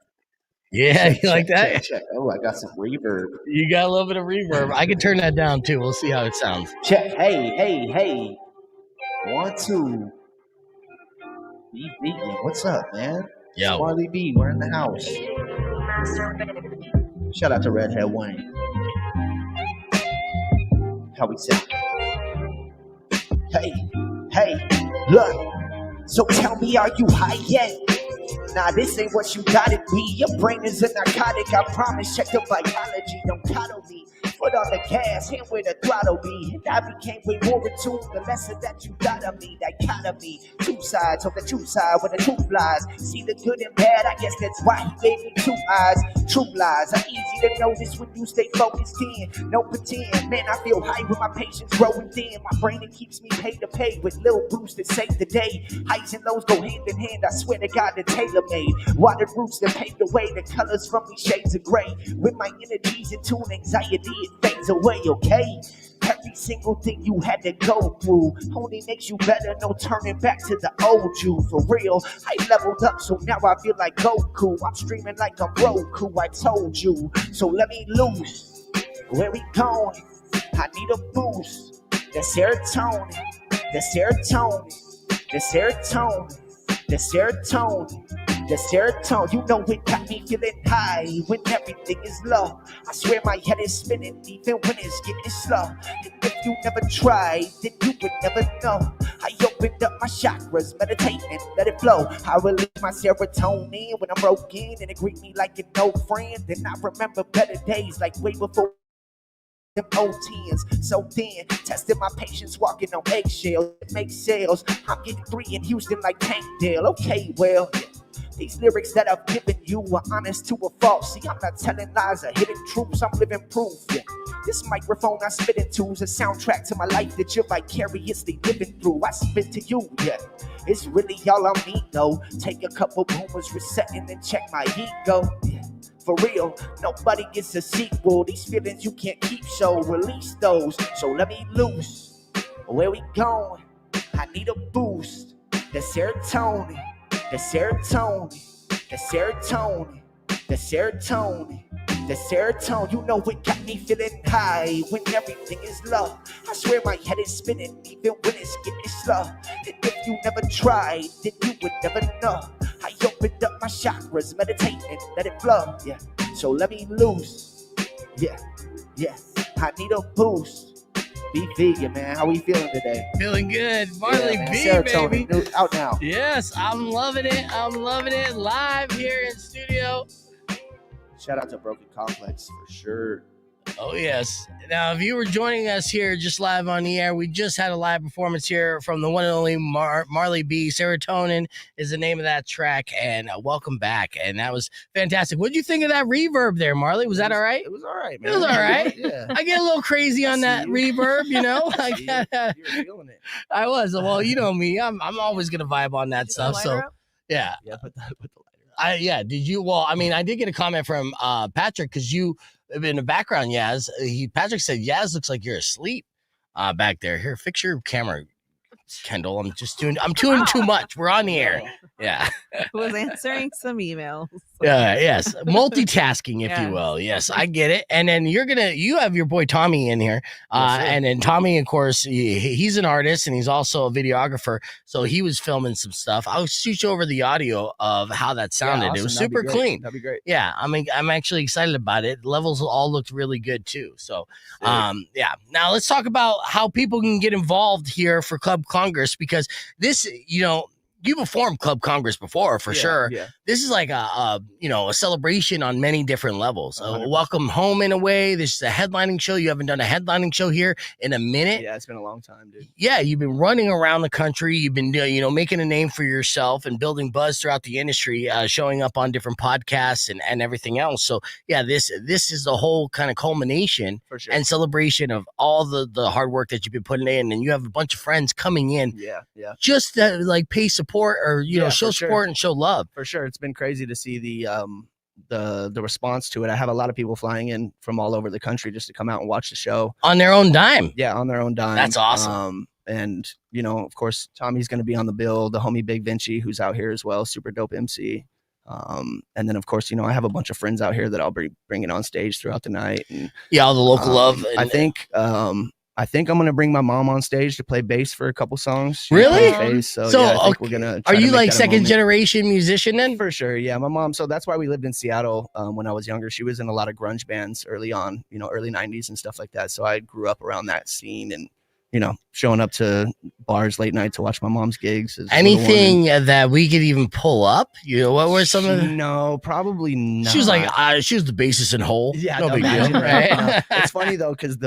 Yeah, you like that? Check. Oh, I got some reverb. You got a little bit of reverb. I can turn that down too. We'll see how it sounds. Check. Hey. 1, 2. Be vegan. What's up, man? Yo. Marley B, we're in the house. Shout out to Redhead Wayne. How we say? Hey, look. So tell me, are you high yet? Nah, this ain't what you gotta be. Your brain is a narcotic, I promise. Check the biology, don't coddle me. Foot on the gas, hand where the throttle be. And I became way more in tune. The lesson that you got of me, dichotomy. Two sides of the truth side where the truth lies. See the good and bad, I guess that's why he gave me 2 eyes. True lies are easy to notice when you stay focused in. No pretend, man, I feel high with my patience growing thin. My brain, it keeps me paid to pay with little boosts that save the day. Highs and lows go hand in hand, I swear to God, they're tailor-made. Watered roots that pave the way, the colors from me shades of gray. With my energies in tune, anxiety, it fades away, okay? Every single thing you had to go through only makes you better, no turning back to the old you. For real, I leveled up, so now I feel like Goku. I'm streaming like I'm Roku, I told you. So let me loose. Where we going? I need a boost. The serotonin, the serotonin, the serotonin, the serotonin. The serotonin, you know it got me feeling high when everything is low. I swear my head is spinning even when it's getting slow. And if you never tried, then you would never know. I opened up my chakras, meditate and let it flow. I release my serotonin when I'm broken and it greet me like an old friend. Then I remember better days like way before them old tens. So then, testing my patience, walking on eggshells. It makes sales. I'm getting 3 in Houston like Tank Dale. Okay, well, these lyrics that I've given you are honest to a false. See, I'm not telling lies or hidden truths, I'm living proof. Yeah. This microphone I spit into is a soundtrack to my life that you're vicariously living through. I spit to you, yeah. It's really all on me, though. Take a couple boomers, reset and then check my ego. Yeah. For real, nobody gets a sequel. These feelings you can't keep, so release those. So let me loose. Where we going? I need a boost. The serotonin. The serotonin, the serotonin, the serotonin, the serotonin. You know it got me feeling high when everything is low. I swear my head is spinning even when it's getting slow. And if you never tried, then you would never know. I opened up my chakras, meditate and let it flow. Yeah, so let me loose. Yeah. I need a boost. Be vegan, man. How we feeling today? Feeling good. Marley B, Serotonin, baby. new, out now. Yes, I'm loving it. I'm loving it. Live here in studio. Shout out to Broken Complex for sure. Oh, yes. Now, if you were joining us here just live on the air, we just had a live performance here from the one and only Marley B. Serotonin is the name of that track, and welcome back. And that was fantastic. What did you think of that reverb there, Marley? Was that all right? It was all right, man. It was all right. Yeah. I get a little crazy on that reverb, you know? You were feeling it. I was. Well, you know me. I'm always going to vibe on that stuff. So, yeah. Yeah, put the lighter. Yeah. Did you? Well, I mean, I did get a comment from Patrick because you in the background, Yaz. Patrick said, Yaz looks like you're asleep back there. Here, fix your camera, Kendall. I'm doing too much. We're on the air. Yeah. Was answering some emails. Yes. Multitasking, if you Yes. will. Yes, I get it. And then you have your boy Tommy in here. And then Tommy, of course, he's an artist and he's also a videographer. So he was filming some stuff. I'll shoot you over the audio of how that sounded. Yeah, awesome. It was That'd be super great. clean. That'd be great. Yeah, I mean, I'm actually excited about it. Levels all looked really good too. So, yeah. Now let's talk about how people can get involved here for Club Congress, because this, you performed Club Congress before for sure. Yeah. This is like a celebration on many different levels. 100%. Welcome home in a way. This is a headlining show. You haven't done a headlining show here in a minute. Yeah, it's been a long time, dude. Yeah, you've been running around the country. You've been, making a name for yourself and building buzz throughout the industry, showing up on different podcasts and everything else. So, yeah, this is the whole kind of culmination For sure. and celebration of all the hard work that you've been putting in. And you have a bunch of friends coming in Yeah. just to like pay support or, Yeah, show for sure. support and show love. For sure. It's been crazy to see the response to it. I have a lot of people flying in from all over the country just to come out and watch the show. On their own dime. Yeah, on their own dime. That's awesome. And of course, Tommy's going to be on the bill. The homie Big Vinci, who's out here as well, super dope MC. And then of course, I have a bunch of friends out here that I'll be bringing on stage throughout the night. And Yeah, all the local love. I think I'm going to bring my mom on stage to play bass for a couple songs. She Really? plays bass, so So, yeah, I think okay, we're gonna. Are you like second generation musician then? For sure, yeah. My mom. So that's why we lived in Seattle when I was younger. She was in a lot of grunge bands early on, early '90s and stuff like that. So I grew up around that scene and showing up to bars late night to watch my mom's gigs. Anything that we could even pull up? What were some of the... No, probably not. She was like, she was the bassist in Hole. Yeah, no big imagine, deal, right? right? It's funny though, because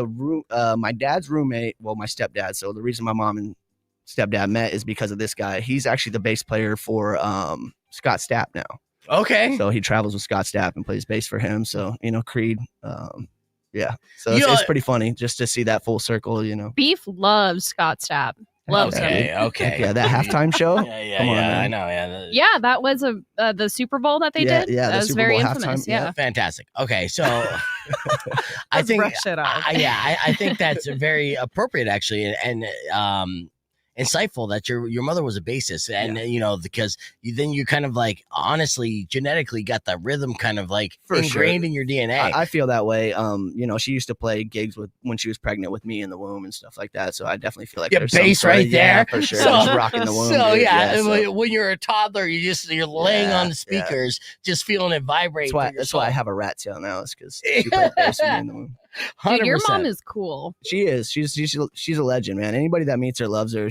my dad's roommate, well, my stepdad. So the reason my mom and stepdad met is because of this guy. He's actually the bass player for Scott Stapp now. Okay. So he travels with Scott Stapp and plays bass for him. So Creed. Yeah. So it's pretty funny just to see that full circle. Beef loves Scott Stapp. Loves him. Okay. Yeah, that halftime show. Yeah, Come on, I man. know. Yeah. Yeah, that was the Super Bowl that they did. Yeah, that the was Super very Bowl infamous. halftime, Yeah. Fantastic. Okay, so I Let's think brush it off. I think that's very appropriate actually, and insightful that your mother was a bassist, and because you kind of like honestly genetically got that rhythm kind of like For ingrained sure. in your DNA. I feel that way. She used to play gigs when she was pregnant with me in the womb and stuff like that. So I definitely feel like there's some bass sort of- right there. Yeah, for sure. So- Just rocking the womb. So dude. yeah, when you're a toddler, you're laying on the Yeah. speakers, just feeling it vibrate. That's why I have a rat tail now. Is because she played bass with me in the womb. Dude, your 100%. mom is cool. She is. She's a legend, man. Anybody that meets her loves her.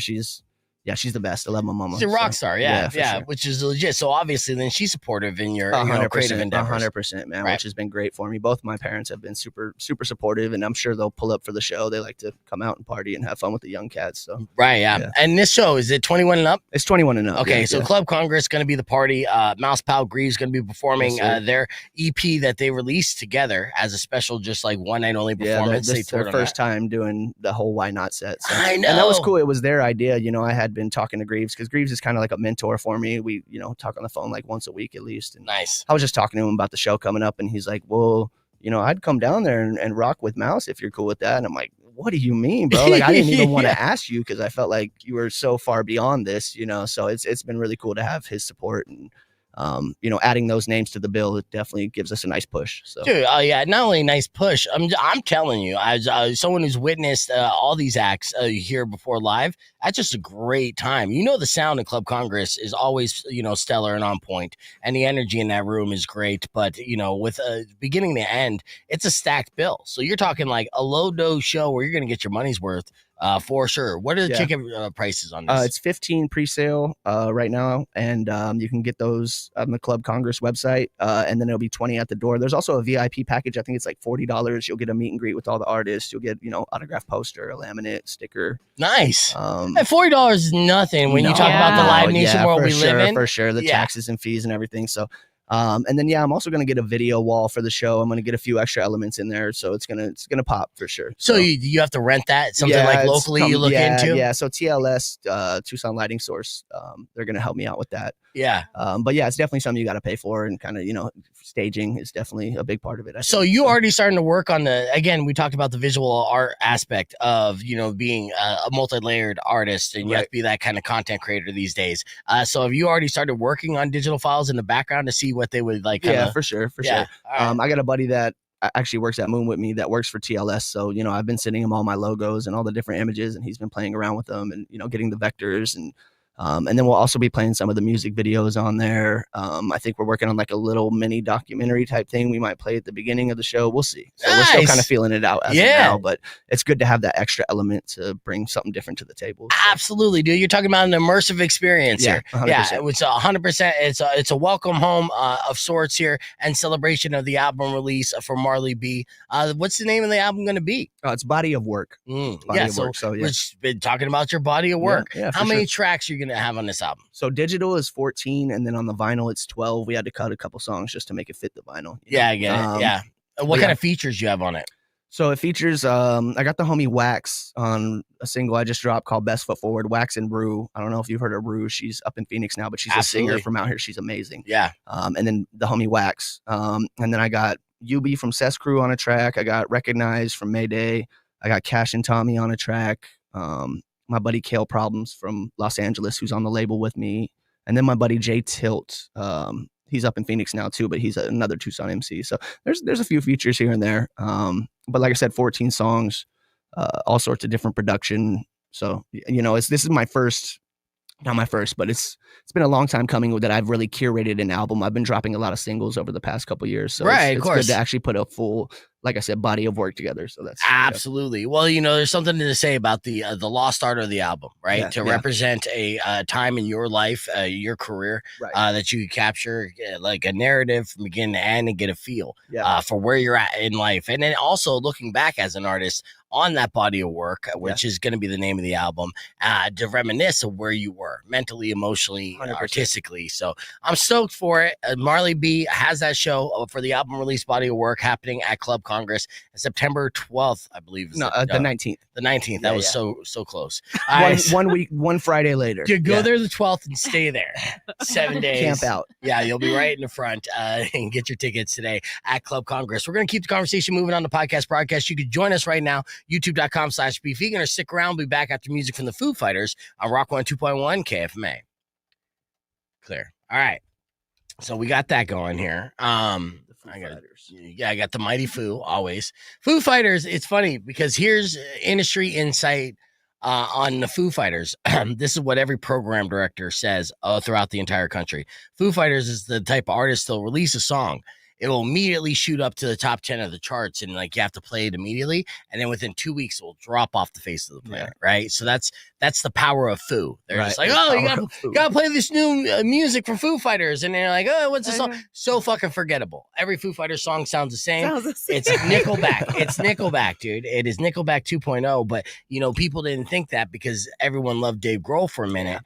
She's the best. I love my mama. She's a rock star, yeah, for sure. which is legit. So obviously, then she's supportive in your creative endeavors. 100%, man. Right. Which has been great for me. Both my parents have been super, super supportive, and I'm sure they'll pull up for the show. They like to come out and party and have fun with the young cats. So Right, yeah. And this show, is it 21 and up? it's 21 and up. Okay, yeah, so yeah. Club Congress going to be the party. Mouse Pal Grieve's going to be performing Yes, sir. their EP that they released together as a special, just like one night only performance. This They is their toured on first that. time doing the whole Why Not set. So. I And that was know. cool. It was their idea. I had been talking to Greaves because Greaves is kind of like a mentor for me. We, talk on the phone like once a week at least. And Nice. I was just talking to him about the show coming up, and he's like, well, I'd come down there and rock with Mouse if you're cool with that. And I'm like, what do you mean, bro? Like, I didn't even want to ask you because I felt like you were so far beyond this, So it's been really cool to have his support. And adding those names to the bill, it definitely gives us a nice push. So, dude, yeah, not only a nice push. I'm telling you, as someone who's witnessed all these acts here before live, that's just a great time. The sound in Club Congress is always stellar and on point, and the energy in that room is great. But with beginning to end, it's a stacked bill. So you're talking like a low dose show where you're going to get your money's worth. For sure. What are the ticket prices on this? It's 15 pre-sale right now, and you can get those on the Club Congress website, and then it'll be 20 at the door. There's also a VIP package. I think it's like $40. You'll get a meet and greet with all the artists. You'll get autographed poster, a laminate, sticker. Nice. And $40 is nothing when you talk about the Live Nation world we live in. For sure, the taxes and fees and everything. So. And then I'm also gonna get a video wall for the show. I'm gonna get a few extra elements in there, so it's gonna pop for sure. So you have to rent that something like locally you look into. Yeah. So TLS, Tucson Lighting Source, they're gonna help me out with that. Yeah. But it's definitely something you got to pay for, and kind of staging is definitely a big part of it. So you already starting to work on we talked about the visual art aspect of being a multi-layered artist, and you have to be that kind of content creator these days. So have you already started working on digital files in the background to see what they would like? For sure. Right. I got a buddy that actually works at Moon with me that works for TLS. So, I've been sending him all my logos and all the different images, and he's been playing around with them and, getting the vectors and then we'll also be playing some of the music videos on there. I think we're working on like a little mini documentary type thing we might play at the beginning of the show. We'll see. So we're still kind of feeling it out as of now, but it's good to have that extra element to bring something different to the table. So. Absolutely, dude. You're talking about an immersive experience here. 100%. Yeah, it's 100%. It's a welcome home of sorts here, and celebration of the album release for Marley B. What's the name of the album going to be? It's Body of Work. Body of Work. So we've been talking about your body of work. How many tracks are you going to have on this album? So digital is 14, and then on the vinyl it's 12. We had to cut a couple songs just to make it fit the vinyl. I get it. What kind of features you have on it? So it features I got the homie Wax on a single I just dropped called Best Foot Forward. Wax and Rue. I don't know if you've heard of Rue. She's up in Phoenix now, but she's a singer from out here. She's amazing. And then the homie Wax. And then I got UB from Cess Crew on a track. I got Recognized from Mayday. I got Cash and Tommy on a track. My buddy Kale Problems from Los Angeles, who's on the label with me. And then my buddy Jay Tilt. He's up in Phoenix now too, but he's another Tucson MC. So there's a few features here and there. But like I said, 14 songs, all sorts of different production. So, this is my first, not my first, but it's been a long time coming that I've really curated an album. I've been dropping a lot of singles over the past couple of years. So it's good to actually put a full, like I said, body of work together. So that's absolutely. Well, there's something to say about the lost art of the album, right? To represent a time in your life, your career, that you capture like a narrative from beginning to end and get a feel for where you're at in life. And then also looking back as an artist on that body of work, which is going to be the name of the album, to reminisce of where you were mentally, emotionally, artistically. So I'm stoked for it. Marley B has that show for the album release Body of Work happening at Club Congress September 12th, I believe. The 19th. The 19th. That was so close. One Friday later. You go there the 12th and stay there 7 days. Camp out. Yeah, you'll be right in the front and get your tickets today at Club Congress. We're going to keep the conversation moving on the podcast broadcast. You can join us right now, youtube.com/beefvegan, or stick around. We'll be back after music from the Foo Fighters on Rock 102.1 KFMA. Clear. All right. So we got that going here. I got the Mighty Foo, always. Foo Fighters, it's funny because here's industry insight on the Foo Fighters. This is what every program director says throughout the entire country. Foo Fighters is the type of artist that'll release a song. It will immediately shoot up to the top 10 of the charts, and like you have to play it immediately. And then within 2 weeks, it will drop off the face of the planet, right? So that's the power of Foo. They're just like, oh, you gotta play this new music from Foo Fighters, and they're like, oh, what's the song? So fucking forgettable. Every Foo Fighters song sounds the same. It's Nickelback. It's Nickelback, dude. It is Nickelback 2.0. But people didn't think that because everyone loved Dave Grohl for a minute,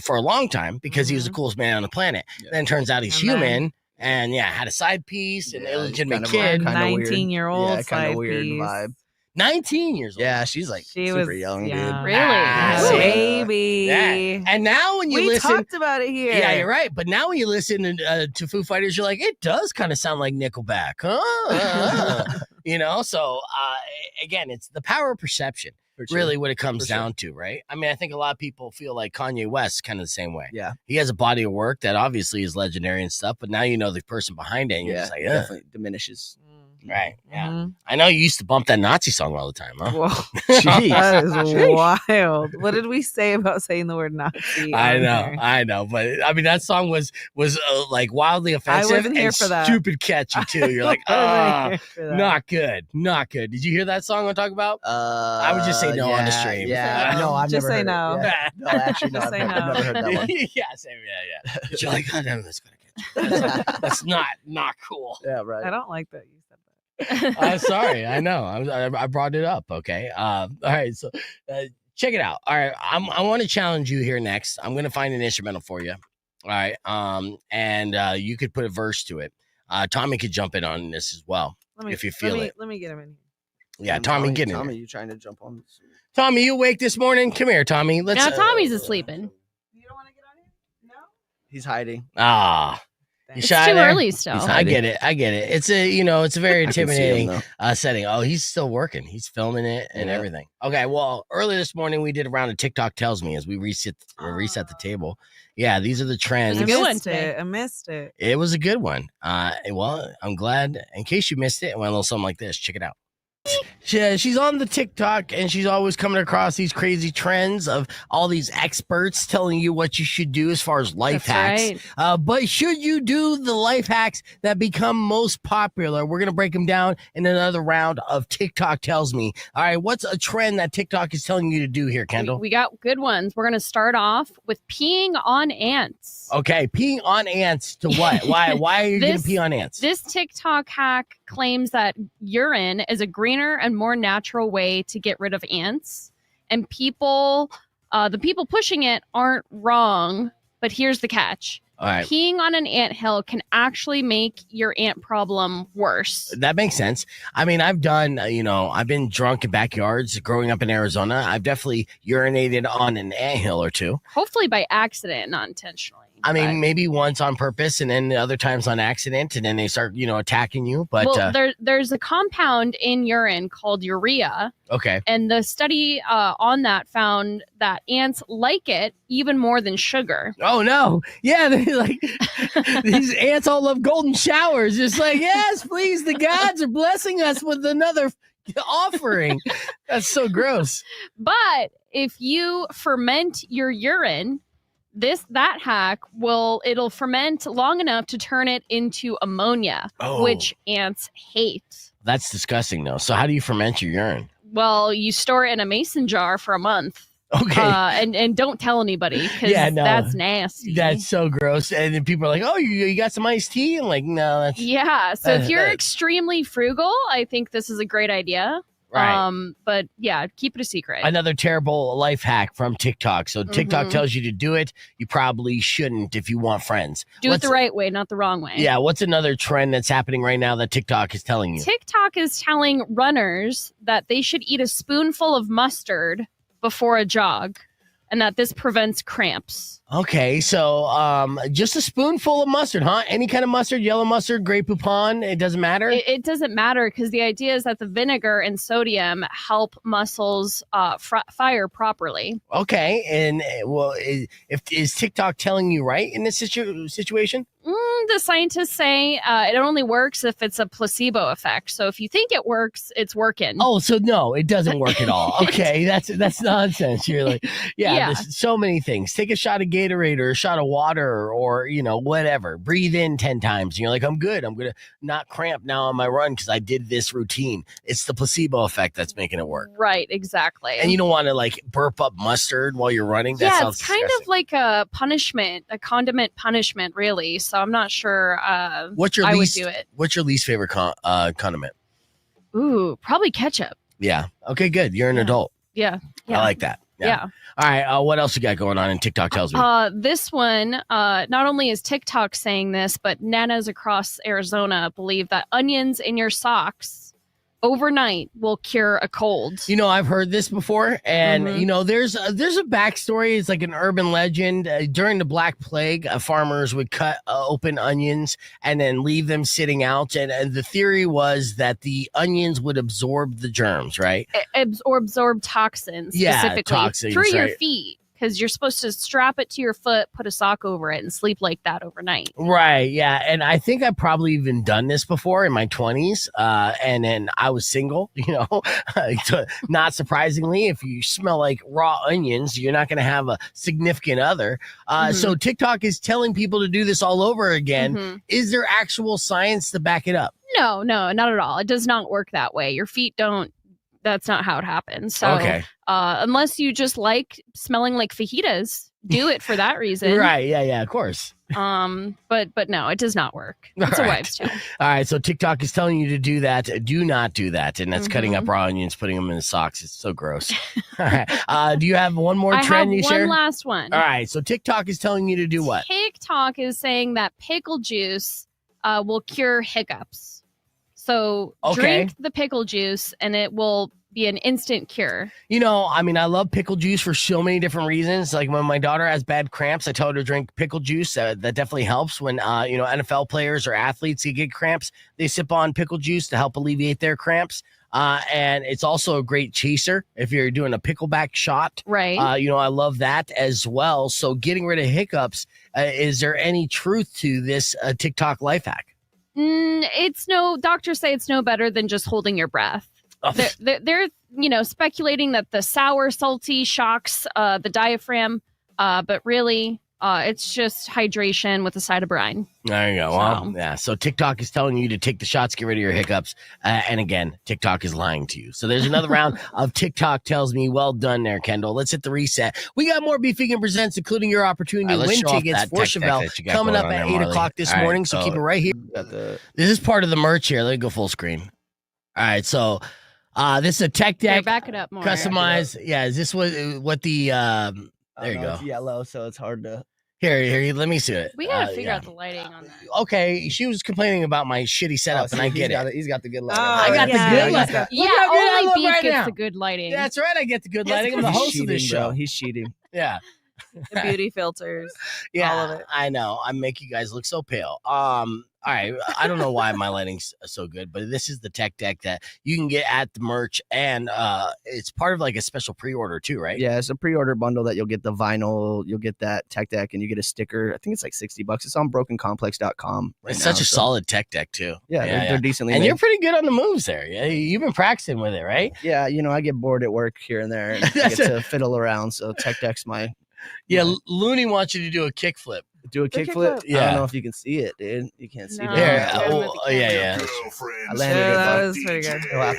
for a long time because he was the coolest man on the planet. Then it turns out he's human. And had a side piece, an illegitimate kid, 19-year-old, kind of weird vibe. 19 years old. Yeah, she's like super young, dude. Really? Baby. Yeah. And now when you listen, we talked about it here. Yeah, you're right. But now when you listen to Foo Fighters, you're like, it does kind of sound like Nickelback, huh? So again, it's the power of perception. really what it comes down to, right? I mean, I think a lot of people feel like Kanye West kind of the same way. Yeah. He has a body of work that obviously is legendary and stuff, but now you know the person behind it, and you're just like, definitely diminishes. Right. Yeah. I know you used to bump that Nazi song all the time, huh? Whoa. Jeez. That is wild. What did we say about saying the word Nazi? I know, but I mean that song was like wildly offensive. I wasn't here and for that. Stupid catchy too. You're like, not good. Did you hear that song I'm talking about? I would just say no on the stream. Yeah, no, I've just never say heard no. It. Yeah. No, actually, no, Just I've say never, no. never heard that one. Yeah, same. Yeah. But you're like, oh, no, that's gonna get you. That's not cool. Yeah, right. I don't like that you said that. I'm sorry. I know. I brought it up. Okay. All right. So check it out. All right. I want to challenge you here next. I'm gonna find an instrumental for you. All right. And you could put a verse to it. Tommy could jump in on this as well if you feel it. Let me get him in here. Yeah, Tommy, get in. Tommy, Here. you trying to jump on? Tommy, you awake this morning? Come here, Tommy. Let's. Now Tommy's asleeping. You don't want to get on here? No. He's hiding. You It's shy too there? early still. I get it. It's a very I can see him, intimidating though. setting. Oh, he's still working. He's filming it and Yeah. everything. Okay. Well, early this morning we did a round of TikTok tells me as we reset the table. Yeah, these are the trends. It was a good one missed today. it. I missed it. It was a good one. Well, I'm glad. In case you missed it, it went a little something like this. Check it out. She's on the TikTok and she's always coming across these crazy trends of all these experts telling you what you should do as far as life That's hacks. right. But should you do the life hacks that become most popular? We're going to break them down in another round of TikTok Tells Me. All right, what's a trend that TikTok is telling you to do here, Kendall? We got good ones. We're going to start off with peeing on ants. Okay, peeing on ants to what? Why are you going to pee on ants? This TikTok hack claims that urine is a greener and more natural way to get rid of ants. And the people pushing it aren't wrong, but here's the catch. All right. Peeing on an anthill can actually make your ant problem worse. That makes sense. I mean, I've done, I've been drunk in backyards growing up in Arizona. I've definitely urinated on an anthill or two. Hopefully by accident, not intentionally. I mean, maybe once on purpose and then the other times on accident, and then they start, attacking you. But there's a compound in urine called urea. Okay. And the study on that found that ants like it even more than sugar. Oh, no. Yeah, they're like, these ants all love golden showers. Just like, yes, please, the gods are blessing us with another offering. That's so gross. But if you ferment your urine, that hack it'll ferment long enough to turn it into ammonia, which ants hate. That's disgusting, though. So how do you ferment your urine? Well, you store it in a mason jar for a month. Okay. And don't tell anybody because that's nasty. That's so gross. And then people are like, oh, you got some iced tea? I'm like, no. That's... Yeah. So if you're extremely frugal, I think this is a great idea. Right. But yeah, keep it a secret. Another terrible life hack from TikTok. So TikTok tells you to do it. You probably shouldn't if you want friends. Do it the right way, not the wrong way. Yeah. What's another trend that's happening right now that TikTok is telling you? TikTok is telling runners that they should eat a spoonful of mustard before a jog, and that this prevents cramps. Okay, so just a spoonful of mustard, huh? Any kind of mustard, yellow mustard, Grey Poupon, it doesn't matter? It doesn't matter because the idea is that the vinegar and sodium help muscles fire properly. Okay, and well, is TikTok telling you right in this situation? The scientists say it only works if it's a placebo effect. So if you think it works, it's working. Oh, so no, it doesn't work at all. Okay, that's nonsense. You're like, yeah, there's so many things. Take a shot of Gatorade or a shot of water or, whatever. Breathe in 10 times. And you're like, I'm good. I'm going to not cramp now on my run because I did this routine. It's the placebo effect that's making it work. Right, exactly. And you don't want to burp up mustard while you're running. That sounds it's kind of like a punishment, a condiment punishment, really. So I'm not sure I would do it. What's your least favorite condiment? Ooh, probably ketchup. Yeah. Okay, good. You're an adult. Yeah. I like that. Yeah. All right. What else you got going on in TikTok Tells Me? This one, not only is TikTok saying this, but nanas across Arizona believe that onions in your socks overnight will cure a cold. You know, I've heard this before, and Mhm. you know, there's a backstory. It's like an urban legend. During the Black Plague, farmers would cut open onions and then leave them sitting out, and the theory was that the onions would absorb the germs, right? Or absorb toxins, Yeah, specifically toxins, through your right. feet, because you're supposed to strap it to your foot, put a sock over it, and sleep like that overnight. Right, yeah, and I think I've probably even done this before in my 20s, and then I was single, you know. Not surprisingly, if you smell like raw onions, you're not going to have a significant other. So TikTok is telling people to do this all over again. Mhm. Is there actual science to back it up? No, not at all. It does not work that way. Your feet don't. That's not how it happens. So, Okay. Unless you just like smelling like fajitas, do it for that reason. Right, yeah, of course. But no, it does not work. It's All a right. wives' tale. All right, so TikTok is telling you to do that. Do not do that, and that's cutting up raw onions, putting them in the socks. It's so gross. All right, do you have one more I trend have you share? one last one. All right, so TikTok is telling you to do what? TikTok is saying that pickle juice will cure hiccups. So Okay. drink the pickle juice and it will be an instant cure. You know, I mean, I love pickle juice for so many different reasons. Like when my daughter has bad cramps, I tell her to drink pickle juice. That definitely helps. When you know, NFL players or athletes get cramps, they sip on pickle juice to help alleviate their cramps. And it's also a great chaser if you're doing a pickleback shot. Right. You know, I love that as well. So getting rid of hiccups, is there any truth to this TikTok life hack? Doctors say it's no better than just holding your breath. Oh. They're speculating that the sour, salty shocks the diaphragm, but really it's just hydration with a side of brine. There you go. Well, yeah. So TikTok is telling you to take the shots, get rid of your hiccups. And again, TikTok is lying to you. So there's another round of TikTok tells me, well done there, Kendall. Let's hit the reset. We got more Beef Vegan Presents, including your opportunity to win tickets for Chevelle coming up at 8 o'clock this morning. So keep it right here. This is part of the merch here. Let me go full screen. All right. So this is a tech deck. Back it up more. Customized. Yeah. Is this what the, there you go. It's yellow, so it's hard to. Here, let me see it. We gotta figure out the lighting on that. Okay, she was complaining about my shitty setup, and I get it. He's got the good lighting. I got the good lighting. Yeah, Look how good I only look Beef right gets now. the good lighting. That's right, I get the good lighting. I'm the host of this show. He's cheating. Yeah. The beauty filters. Yeah, all of it. I know. I make you guys look so pale. All right. I don't know why my lighting's so good, but this is the tech deck that you can get at the merch, and it's part of like a special pre-order too, right? Yeah, it's a pre-order bundle that you'll get the vinyl, you'll get that tech deck, and you get a sticker. I think it's like $60. It's on brokencomplex.com. It's such a solid tech deck too. Yeah, they're decently and made. you're pretty good on the moves there. Yeah, you've been practicing with it, right? Yeah, you know, I get bored at work here and there, and I get to fiddle around. So tech deck's my. Yeah, Looney wants you to do a kickflip. Do a kickflip? Yeah. I don't know if you can see it, dude. You can't see No. it. Here, Oh, yeah. I landed it. That bro. was pretty good. You'll have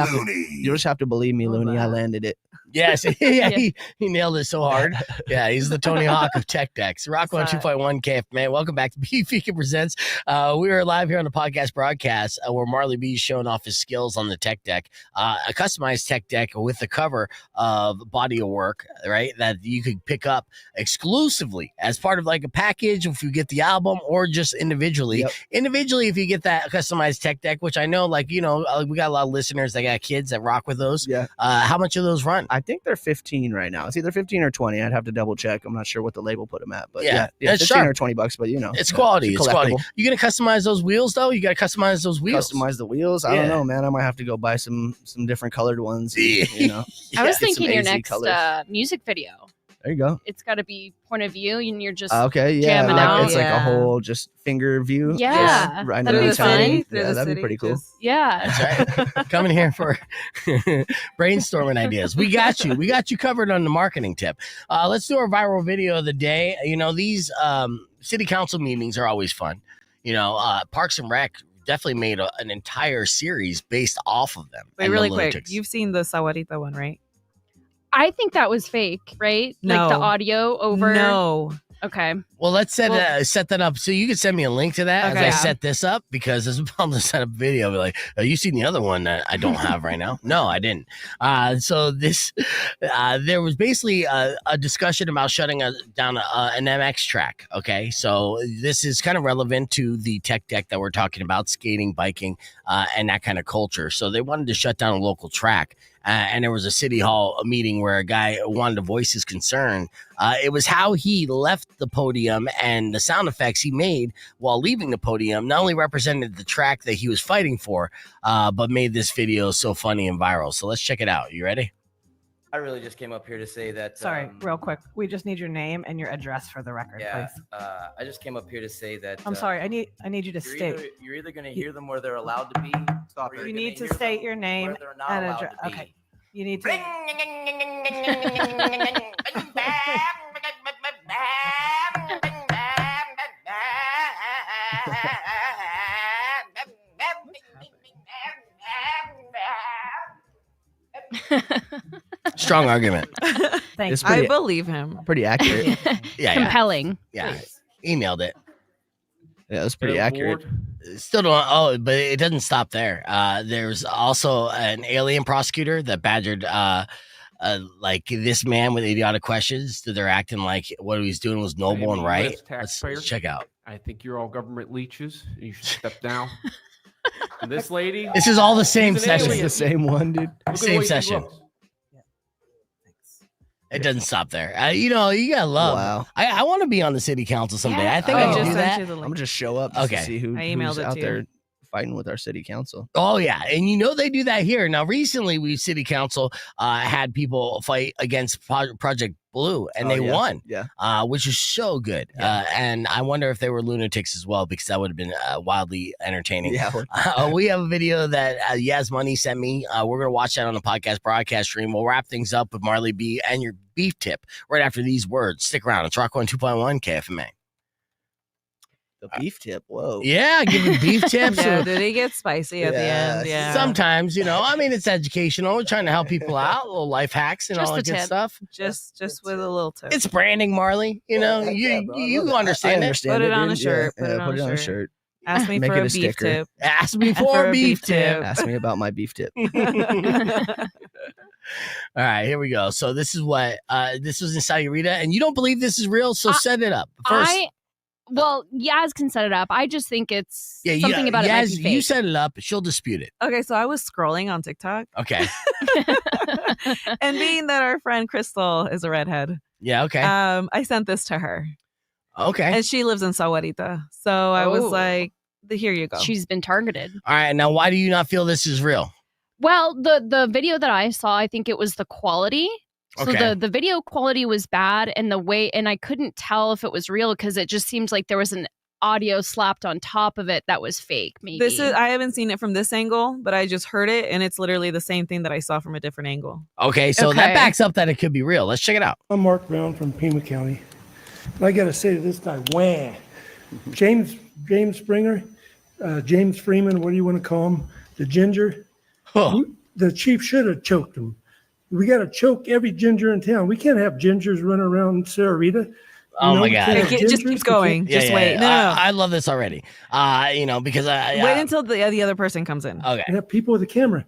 to- you just have to believe me, Looney. I landed it. Yes, yeah, he nailed it so hard. Yeah, he's the Tony Hawk of tech decks. Rock 102.1 KF, man. Welcome back to Beef Vegan Presents. We are live here on the podcast broadcast where Marley B is showing off his skills on the tech deck. A customized tech deck with the cover of body of work, right? That you could pick up exclusively as part of like a package if you get the album or just individually. Yep. Individually, if you get that customized tech deck, which I know, like, you know, we got a lot of listeners that got kids that rock with those. Yeah. How much of those run? I think they're 15 right now. It's either 15 or 20. I'd have to double check. I'm not sure what the label put them at, but yeah, it's 15 sharp. or $20. But you know, It's quality. It's quality. collectible. You gonna customize those wheels though? You gotta customize those wheels. Customize the wheels. I Yeah. don't know, man. I might have to go buy some different colored ones. You know, I was get some thinking your AZ next colors. music video. There you go. It's got to be point of view, and you're just Okay, yeah, jamming like, out. it's like a Yeah. whole just finger view. Yeah. just right Through into the town. city, through Yeah, the that'd be city, pretty cool. just- yeah. That's right. Coming here for brainstorming ideas. We got you. We got you covered on the marketing tip. Let's do our viral video of the day. You know, these city council meetings are always fun. You know, Parks and Rec definitely made an entire series based off of them. Wait, and the really quick. lunatics. You've seen the Sawarita one, right? I think that was fake, right? No. Like the audio over. No. Okay. Well, let's set that up. So you can send me a link to that Okay. as I set this up, because there's a problem to set up a video. Be like, oh, you seen the other one that I don't have right now? No, I didn't. So this, there was basically a discussion about shutting down an MX track. Okay. So this is kind of relevant to the tech deck that we're talking about, skating, biking, and that kind of culture. So they wanted to shut down a local track. And there was a city hall meeting where a guy wanted to voice his concern. It was how he left the podium and the sound effects he made while leaving the podium not only represented the track that he was fighting for, but made this video so funny and viral. So let's check it out. You ready? I really just came up here to say that. Sorry, real quick. We just need your name and your address for the record, please. I just came up here to say that. I'm sorry. I need you to state. You're either going to hear them where they're allowed to be. Stop it. You need to state your name and address. Okay. You need to. Strong argument. Thanks. I believe him. Pretty accurate. Yeah. Compelling. Yeah. Emailed it. Yeah, it was pretty accurate. Still don't. Oh, but it doesn't stop there. There's also an alien prosecutor that badgered like this man with idiotic questions. That they're acting like what he was doing was noble and right. Let's check out. I think you're all government leeches. You should step down. And this lady. This is all the same session. The same one, dude. Same session. It doesn't stop there. You know, you gotta love. Wow. I want to be on the city council someday. I think I can do that. I'm gonna just show up just to see who's out there fighting with our city council. Oh yeah, and you know they do that here. Now recently, we city council had people fight against Project Blue, and they won. Yeah, which is so good. Yeah. And I wonder if they were lunatics as well, because that would have been wildly entertaining. Yeah, we have a video that Yaz Money sent me. We're gonna watch that on the podcast broadcast stream. We'll wrap things up with Marley B and your beef tip right after these words. Stick around. It's Rock 102.1 KFMA. The beef tip. Whoa. Yeah, giving beef tips. Yeah, did he get spicy at the end? Yeah. Sometimes, you know, I mean, it's educational. We're trying to help people out, little life hacks and all that good stuff. Just with a little tip. It's branding, Marley. You know, you understand it. Put it on a shirt. Put it on a shirt. Ask me for a beef tip. Ask me for a beef tip. Ask me about my beef tip. All right, here we go. So this is what this was in Sayurita, and you don't believe this is real, so set it up. First, well, Yaz can set it up. I just think it's something about it might be fake. You set it up. She'll dispute it. Okay, so I was scrolling on TikTok. Okay. And being that our friend Crystal is a redhead. Yeah, okay. I sent this to her. Okay. And she lives in Sahuarita. So I was like, here you go. She's been targeted. All right, now why do you not feel this is real? Well, the video that I saw, I think it was the quality. So the video quality was bad, and I couldn't tell if it was real because it just seems like there was an audio slapped on top of it that was fake. Maybe I haven't seen it from this angle, but I just heard it, and it's literally the same thing that I saw from a different angle. Okay, so that backs up that it could be real. Let's check it out. I'm Mark Brown from Pima County. And I got to say to this guy, wah. James Springer, James Freeman, what do you want to call him? The ginger. Huh. The chief should have choked him. We got to choke every ginger in town. We can't have gingers running around Sarita. Oh my God! It just keeps going. Just wait. No. I love this already. You know, because wait until the other person comes in. Okay. And have people with a camera.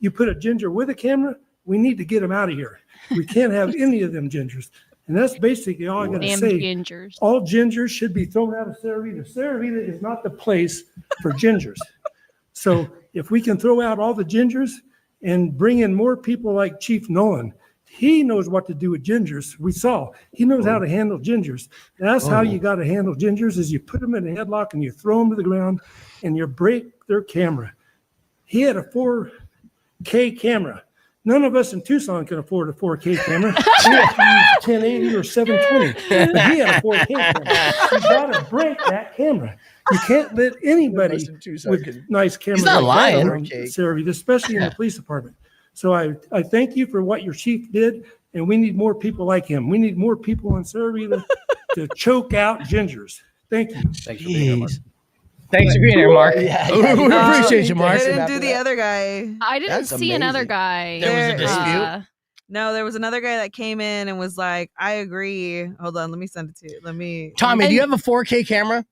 You put a ginger with a camera. We need to get them out of here. We can't have any of them gingers. And that's basically all I got to say. Gingers. All gingers should be thrown out of Sarita. Sarita is not the place for gingers. So if we can throw out all the gingers and bring in more people like Chief Nolan, he knows what to do with gingers. We saw. He knows how to handle gingers. That's how you got to handle gingers is you put them in a headlock and you throw them to the ground and you break their camera. He had a 4K camera. None of us in Tucson can afford a 4K camera. We have to use 1080 or 720. But he had a 4K camera. You got to break that camera. You can't let anybody with nice cameras Sarah, especially in the police department. So I thank you for what your chief did, and we need more people like him. We need more people in Sarah to choke out gingers. Thank you. Thanks for being here, Mark. Thanks for being here, Mark. We appreciate you, Mark. I didn't do the other guy. I didn't see another guy. There was a dispute. No, there was another guy that came in and was like, I agree. Hold on, let me send it to you. Tommy, do you have a 4K camera?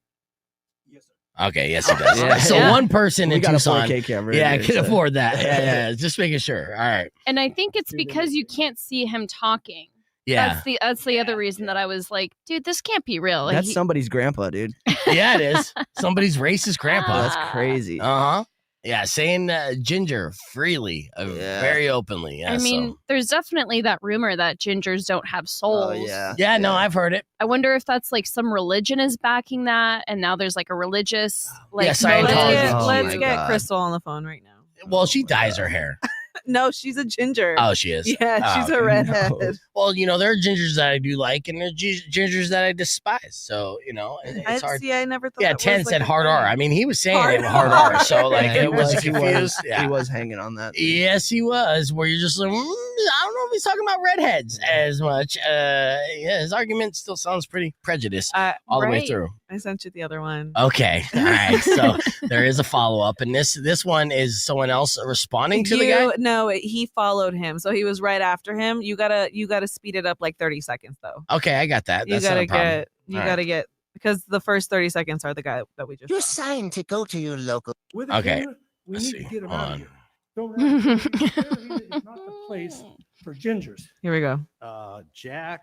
Yes, sir. Okay, yes, he does. Yeah. So one person We in got a Tucson. 4K camera. Yeah, I here, can so- afford that. Yeah, just making sure. All right. And I think it's because you can't see him talking. Yeah. That's the other reason that I was like, dude, this can't be real. Like, That's somebody's grandpa, dude. Yeah, it is. Somebody's racist grandpa. That's crazy. Uh-huh. Yeah, saying ginger freely, very openly. Yeah, I mean, there's definitely that rumor that gingers don't have souls. Yeah, no, I've heard it. I wonder if that's like some religion is backing that, and now there's like a religious like. Scientology. Let's get Crystal on the phone right now. Well, she dyes her hair. No, she's a ginger. Oh, she is? Yeah, Oh, she's a okay. redhead. Well, there are gingers that I do like, and there are gingers that I despise. So, it's hard. I never thought. Yeah, that 10 was, said like, a hard R. thing. I mean, he was saying Hard it hard R. R. So, like, Yeah, it was confused. He was hanging on that. Yes, he was. Where you're just like, I don't know if he's talking about redheads as much. Yeah, his argument still sounds pretty prejudiced all the way Right. through. I sent you the other one. Okay, all right. So there is a follow up, and this one is someone else responding to the guy. No, he followed him, so he was right after him. You gotta speed it up like 30 seconds though. Okay, I got that. You That's not a problem. All right. get because the first 30 seconds are the guy that we just. You're signed to go to your local. With a Okay. camera, we Let's need to see. get him Hold out on. of here. Don't is not the place for gingers. Here we go. Jack.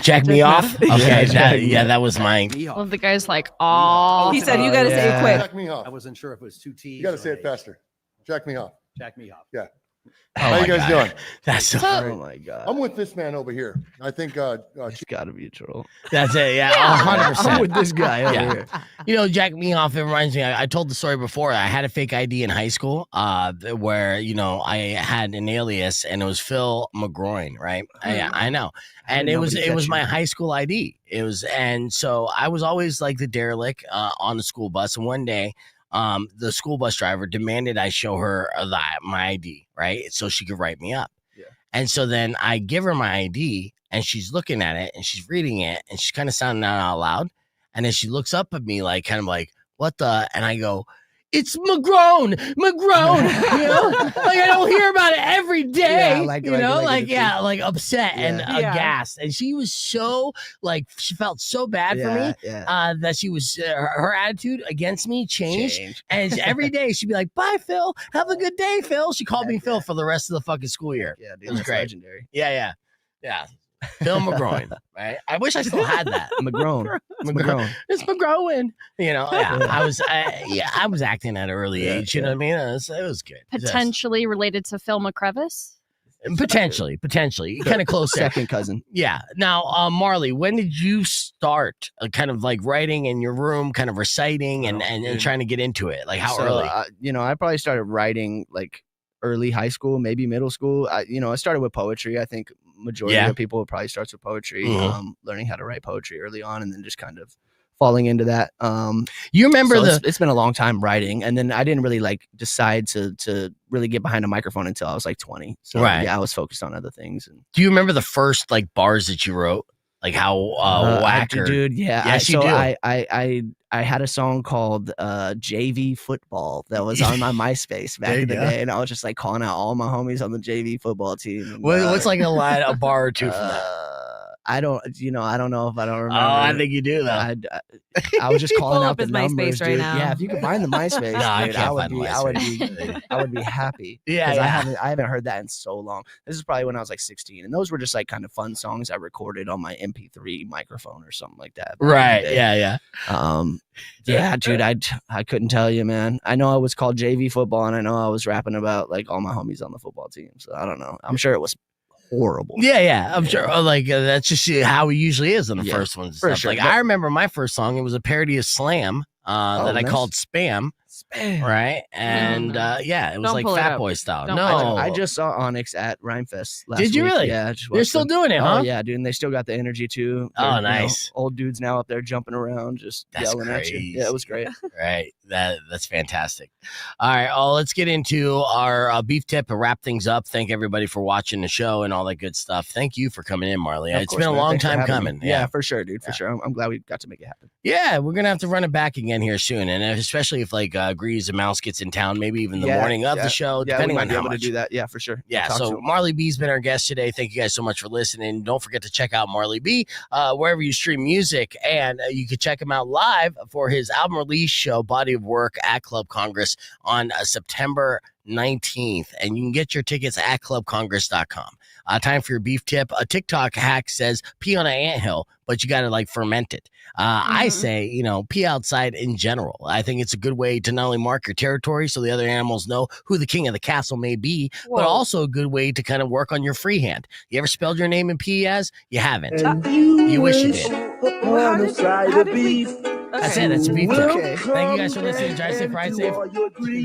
Jack me off. Yeah, Okay, Jack me off. that was mine. Well, the guy's like, oh. He said you gotta say it quick. Jack me off. I wasn't sure if it was two T's. You got to say it faster. Jack me off. Jack me off. Yeah. Oh How my you guys God. doing? That's so. Oh my god. I'm with this man over here. I think It's gotta be a troll. That's it. Yeah, 100%. I'm with this guy over Yeah. here. Jack me off. It reminds me. I told the story before. I had a fake ID in high school, where I had an alias, and it was Phil McGroin, right? I know, and it was my high school ID. It was, and so I was always like the derelict on the school bus. And one day, the school bus driver demanded I show her my ID, right, so she could write me up. Yeah. And so then I give her my ID, and she's looking at it, and she's reading it, and she's kind of sounding out loud. And then she looks up at me like, kind of like, what the? And I go, it's McGrone. Like I don't hear about it every day. Yeah, upset and Yeah. aghast. And she was so she felt so bad for me that she was her attitude against me changed. And every day she'd be like, bye, Phil. Have a good day, Phil. She called me Phil for the rest of the fucking school year. Yeah, dude, It was that's great. legendary. Yeah. Phil McGroin, right? I wish I still had that. McGrone. It's McGrone. It's McGroin. I was acting at an early age. You know what I mean? It was good. Potentially related to Phil McCrevis. Potentially, kind of close there. Second cousin. Yeah. Now, Marley, when did you start kind of like writing in your room, kind of reciting and trying to get into it? Like how early? I probably started writing like early high school, maybe middle school. I started with poetry. I think majority of people probably starts with poetry, learning how to write poetry early on, and then just kind of falling into that. You remember it's been a long time writing, and then I didn't really decide to really get behind a microphone until I was like 20. So I was focused on other things. And do you remember the first bars that you wrote? Like how whack or... dude, yeah. Yes, you do. I had a song called JV Football that was on my MySpace back in the day, and I was just like calling out all my homies on the JV football team. And, what's like a bar or two from that? I don't know if I don't remember. Oh, I think you do though. I was just calling Pull out up the his MySpace numbers, right dude. now. Yeah, if you could find the MySpace, No, I dude, can't I would find be, I would be happy. Yeah, 'Cause yeah. I haven't heard that in so long. This is probably when I was like 16, and those were just like kind of fun songs I recorded on my MP3 microphone or something like that. back in the Right. day. Yeah. Yeah, dude, I couldn't tell you, man. I know I was called JV Football, and I know I was rapping about like all my homies on the football team. So I don't know. I'm sure it was horrible. Yeah. I'm sure. That's just how he usually is on the Yeah, first ones. and for stuff. sure. Like I remember my first song. It was a parody of Slam that I nice. called Spam. Right. And it was Don't like pull it Fat up. Boy style. Don't No, I just saw Onyx at Rhymefest last Did you week. really? Yeah, I just They're watched still them. doing it, huh? Oh yeah, dude, and they still got the energy too. Oh, They're, nice. old dudes now up there jumping around, just That's yelling at you. Yeah, it was great. Right. That's fantastic. All right, let's get into our beef tip and wrap things up. Thank everybody for watching the show and all that good stuff. Thank you for coming in, Marley. Of It's course, been a man. long Thanks for time having coming. me. Yeah, for sure, dude. For sure. I'm glad we got to make it happen. Yeah, we're gonna have to run it back again here soon, and especially if like Grease and Mouse gets in town, maybe even the morning of the show, Yeah, depending we on might be how able much. to do that. Yeah, for sure. Yeah, Talk to so him. Marley B's been our guest today. Thank you guys so much for listening. Don't forget to check out Marley B wherever you stream music, and you can check him out live for his album release show, Body of Work, at Club Congress on September 19th, and you can get your tickets at clubcongress.com. Time for your beef tip. A TikTok hack says pee on an anthill, but you got to like ferment it. I say, pee outside in general. I think it's a good way to not only mark your territory so the other animals know who the king of the castle may be, but also a good way to kind of work on your freehand. You ever spelled your name in P as? You haven't. You wish you did. That's it. That's your beef tip. Okay. Thank you guys for listening. Drive safe, ride safe.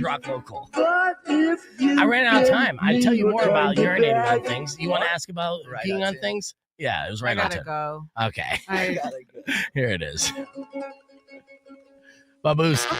Rock local. I ran out of time. I'd tell you more about urinating on things. You want to ask about peeing on things? Yeah, it was right I on gotta time. go. Okay. Here it is. Babuski.